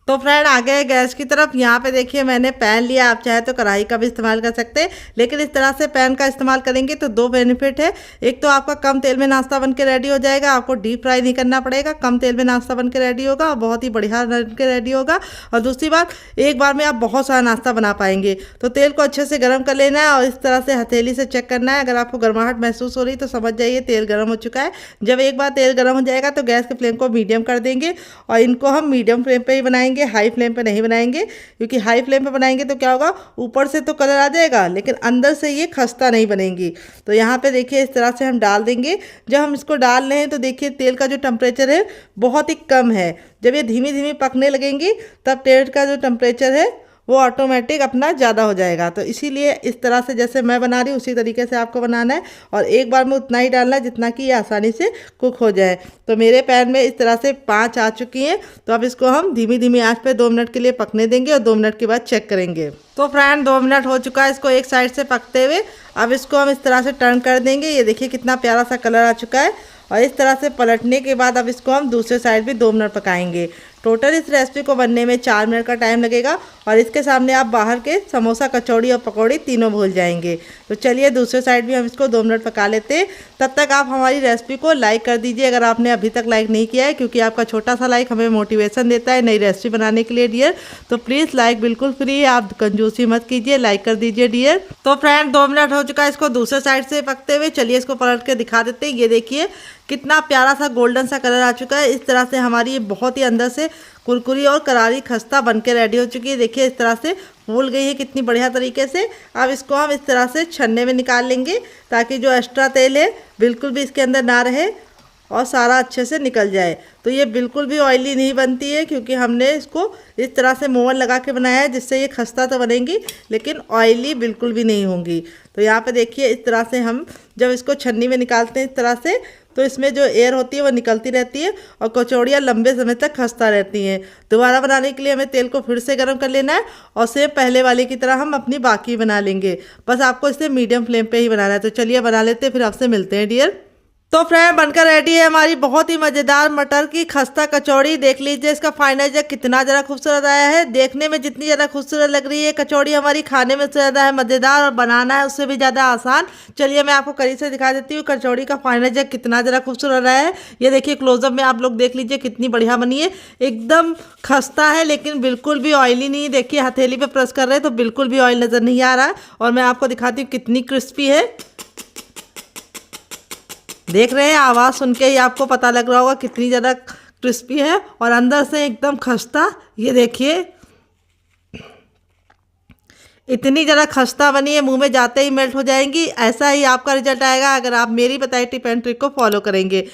तो फ्रेंड आ गए गैस की तरफ। यहाँ पे देखिए मैंने पैन लिया, आप चाहे तो कढ़ाई का भी इस्तेमाल कर सकते हैं, लेकिन इस तरह से पैन का इस्तेमाल करेंगे तो दो बेनिफिट है। एक तो आपका कम तेल में नाश्ता बन के रेडी हो जाएगा, आपको डीप फ्राई नहीं करना पड़ेगा, कम तेल में नाश्ता बन के रेडी होगा और बहुत ही बढ़िया बन के रेडी होगा। और दूसरी बात, एक बार में आप बहुत सारा नाश्ता बना पाएंगे। तो तेल को अच्छे से गर्म कर लेना है और इस तरह से हथेली से चेक करना है। अगर आपको गर्माहट महसूस हो रही तो समझ जाइए तेल गर्म हो चुका है। जब एक बार तेल गर्म हो जाएगा तो गैस के फ्लेम को मीडियम कर देंगे और इनको हम मीडियम फ्लेम पर ही बनाएंगे, हाई फ्लेम पर नहीं बनाएंगे। क्योंकि हाई फ्लेम पे बनाएंगे तो क्या होगा, ऊपर से तो कलर आ जाएगा लेकिन अंदर से ये खस्ता नहीं बनेगी। तो यहाँ पे देखिए इस तरह से हम डाल देंगे। जब हम इसको डाल रहे हैं तो देखिए तेल का जो टेम्परेचर है बहुत ही कम है। जब ये धीमी धीमी पकने लगेंगी तब तेल का जो टेम्परेचर है वो ऑटोमेटिक अपना ज़्यादा हो जाएगा। तो इसीलिए इस तरह से जैसे मैं बना रही हूँ उसी तरीके से आपको बनाना है और एक बार में उतना ही डालना है जितना कि ये आसानी से कुक हो जाए। तो मेरे पैन में इस तरह से 5 आ चुकी हैं। तो अब इसको हम धीमी धीमी आंच पे 2 मिनट के लिए पकने देंगे और 2 मिनट के बाद चेक करेंगे। तो फ्रेंड 2 मिनट हो चुका है इसको एक साइड से पकते हुए। अब इसको हम इस तरह से टर्न कर देंगे। ये देखिए कितना प्यारा सा कलर आ चुका है। और इस तरह से पलटने के बाद अब इसको हम दूसरे साइड भी 2 मिनट पकाएंगे। टोटल इस रेसिपी को बनने में 4 मिनट का टाइम लगेगा और इसके सामने आप बाहर के समोसा, कचौड़ी और पकौड़ी तीनों भूल जाएंगे। तो चलिए दूसरे साइड भी हम इसको 2 मिनट पका लेते हैं। तब तक आप हमारी रेसिपी को लाइक कर दीजिए अगर आपने अभी तक लाइक नहीं किया है, क्योंकि आपका छोटा सा लाइक हमें मोटिवेशन देता है नई रेसिपी बनाने के लिए डियर। तो प्लीज़ लाइक बिल्कुल फ्री है, आप कंजूसी मत कीजिए, लाइक कर दीजिए डियर। तो फ्रेंड 2 मिनट हो चुका है इसको दूसरे साइड से पकते हुए। चलिए इसको पलट के दिखा देते हैं। ये देखिए कितना प्यारा सा गोल्डन सा कलर आ चुका है। इस तरह से हमारी ये बहुत ही अंदर से कुरकुरी और करारी खस्ता बन के रेडी हो चुकी है। देखिए इस तरह से फूल गई है कितनी बढ़िया तरीके से। अब इसको हम इस तरह से छन्ने में निकाल लेंगे ताकि जो एक्स्ट्रा तेल है बिल्कुल भी इसके अंदर ना रहे और सारा अच्छे से निकल जाए। तो ये बिल्कुल भी ऑयली नहीं बनती है, क्योंकि हमने इसको इस तरह से मोवन लगा के बनाया है, जिससे ये खस्ता तो बनेंगी लेकिन ऑयली बिल्कुल भी नहीं होंगी। तो यहाँ पे देखिए इस तरह से हम जब इसको छन्नी में निकालते हैं इस तरह से, तो इसमें जो एयर होती है वो निकलती रहती है और कचौड़ियाँ लंबे समय तक खस्ता रहती हैं। दोबारा बनाने के लिए हमें तेल को फिर से गर्म कर लेना है और सेम पहले वाले की तरह हम अपनी बाकी बना लेंगे। बस आपको इसे मीडियम फ्लेम पे ही बनाना है। तो चलिए बना लेते हैं, फिर आपसे मिलते हैं डियर। तो फ्रेंड बनकर रेडी है हमारी बहुत ही मज़ेदार मटर की खस्ता कचौड़ी। देख लीजिए इसका फाइनल जग कितना ज़रा खूबसूरत आया है। देखने में जितनी ज़्यादा खूबसूरत लग रही है कचौड़ी, हमारी खाने में से ज़्यादा है मज़ेदार और बनाना है उससे भी ज़्यादा आसान। चलिए मैं आपको करीब से दिखा देती हूँ कचौड़ी का फाइनल जग कितना ज़रा खूबसूरत रहा है। ये देखिए क्लोजअप में आप लोग देख लीजिए कितनी बढ़िया बनी है। एकदम खस्ता है लेकिन बिल्कुल भी ऑयली नहीं। देखिए हथेली पे प्रेस कर रहे हैं तो बिल्कुल भी ऑयल नज़र नहीं आ रहा है। और मैं आपको दिखाती हूँ कितनी क्रिस्पी है। देख रहे हैं, आवाज़ सुन के ही आपको पता लग रहा होगा कितनी ज़्यादा क्रिस्पी है और अंदर से एकदम खस्ता। ये देखिए इतनी ज़्यादा खस्ता बनी है, मुंह में जाते ही मेल्ट हो जाएंगी। ऐसा ही आपका रिजल्ट आएगा अगर आप मेरी बताई टिप एंड ट्रिक को फॉलो करेंगे।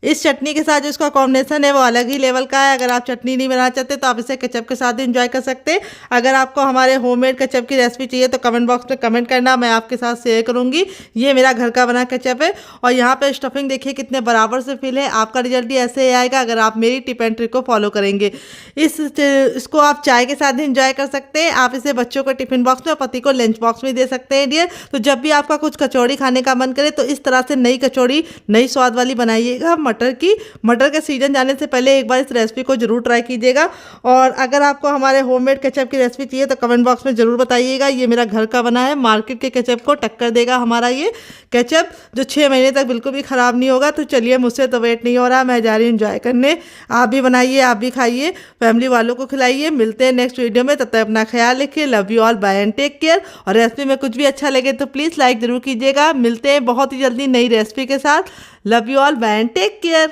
इस चटनी के साथ जो इसका कॉम्बिनेशन है वो अलग ही लेवल का है। अगर आप चटनी नहीं बनाना चाहते तो आप इसे केचप के साथ एंजॉय कर सकते हैं। अगर आपको हमारे होममेड केचप की रेसिपी चाहिए तो कमेंट बॉक्स में कमेंट करना, मैं आपके साथ शेयर करूंगी। ये मेरा घर का बना केचप है और यहाँ पे स्टफिंग देखिए कितने बराबर से फिल है। आपका रिजल्ट भी ऐसे ही आएगा अगर आप मेरी टिप एंड ट्रिक को फॉलो करेंगे। इसको आप चाय के साथ एंजॉय कर सकते हैं। आप इसे बच्चों को टिफिन बॉक्स में और पति को लंच बॉक्स में दे सकते हैं डियर। तो जब भी आपका कुछ कचौड़ी खाने का मन करे तो इस तरह से नई कचौड़ी नई स्वाद वाली बनाइएगा मटर की। मटर के सीजन जाने से पहले एक बार इस रेसिपी को जरूर ट्राई कीजिएगा। और अगर आपको हमारे होममेड केचप की रेसिपी चाहिए तो कमेंट बॉक्स में ज़रूर बताइएगा। ये मेरा घर का बना है, मार्केट के केचप को टक्कर देगा हमारा ये केचप, जो 6 महीने तक बिल्कुल भी ख़राब नहीं होगा। तो चलिए, मुझसे तो वेट नहीं हो रहा, मैं जा रही हूँ एंजॉय करने। आप भी बनाइए, आप भी खाइए, फैमिली वालों को खिलाइए। मिलते हैं नेक्स्ट वीडियो में, तब तक अपना ख्याल रखिए। Love you all, bye and take care. और रेसिपी में कुछ भी अच्छा लगे तो प्लीज़ लाइक ज़रूर कीजिएगा। मिलते हैं बहुत ही जल्दी नई रेसिपी के साथ। Love you all, bye and take care.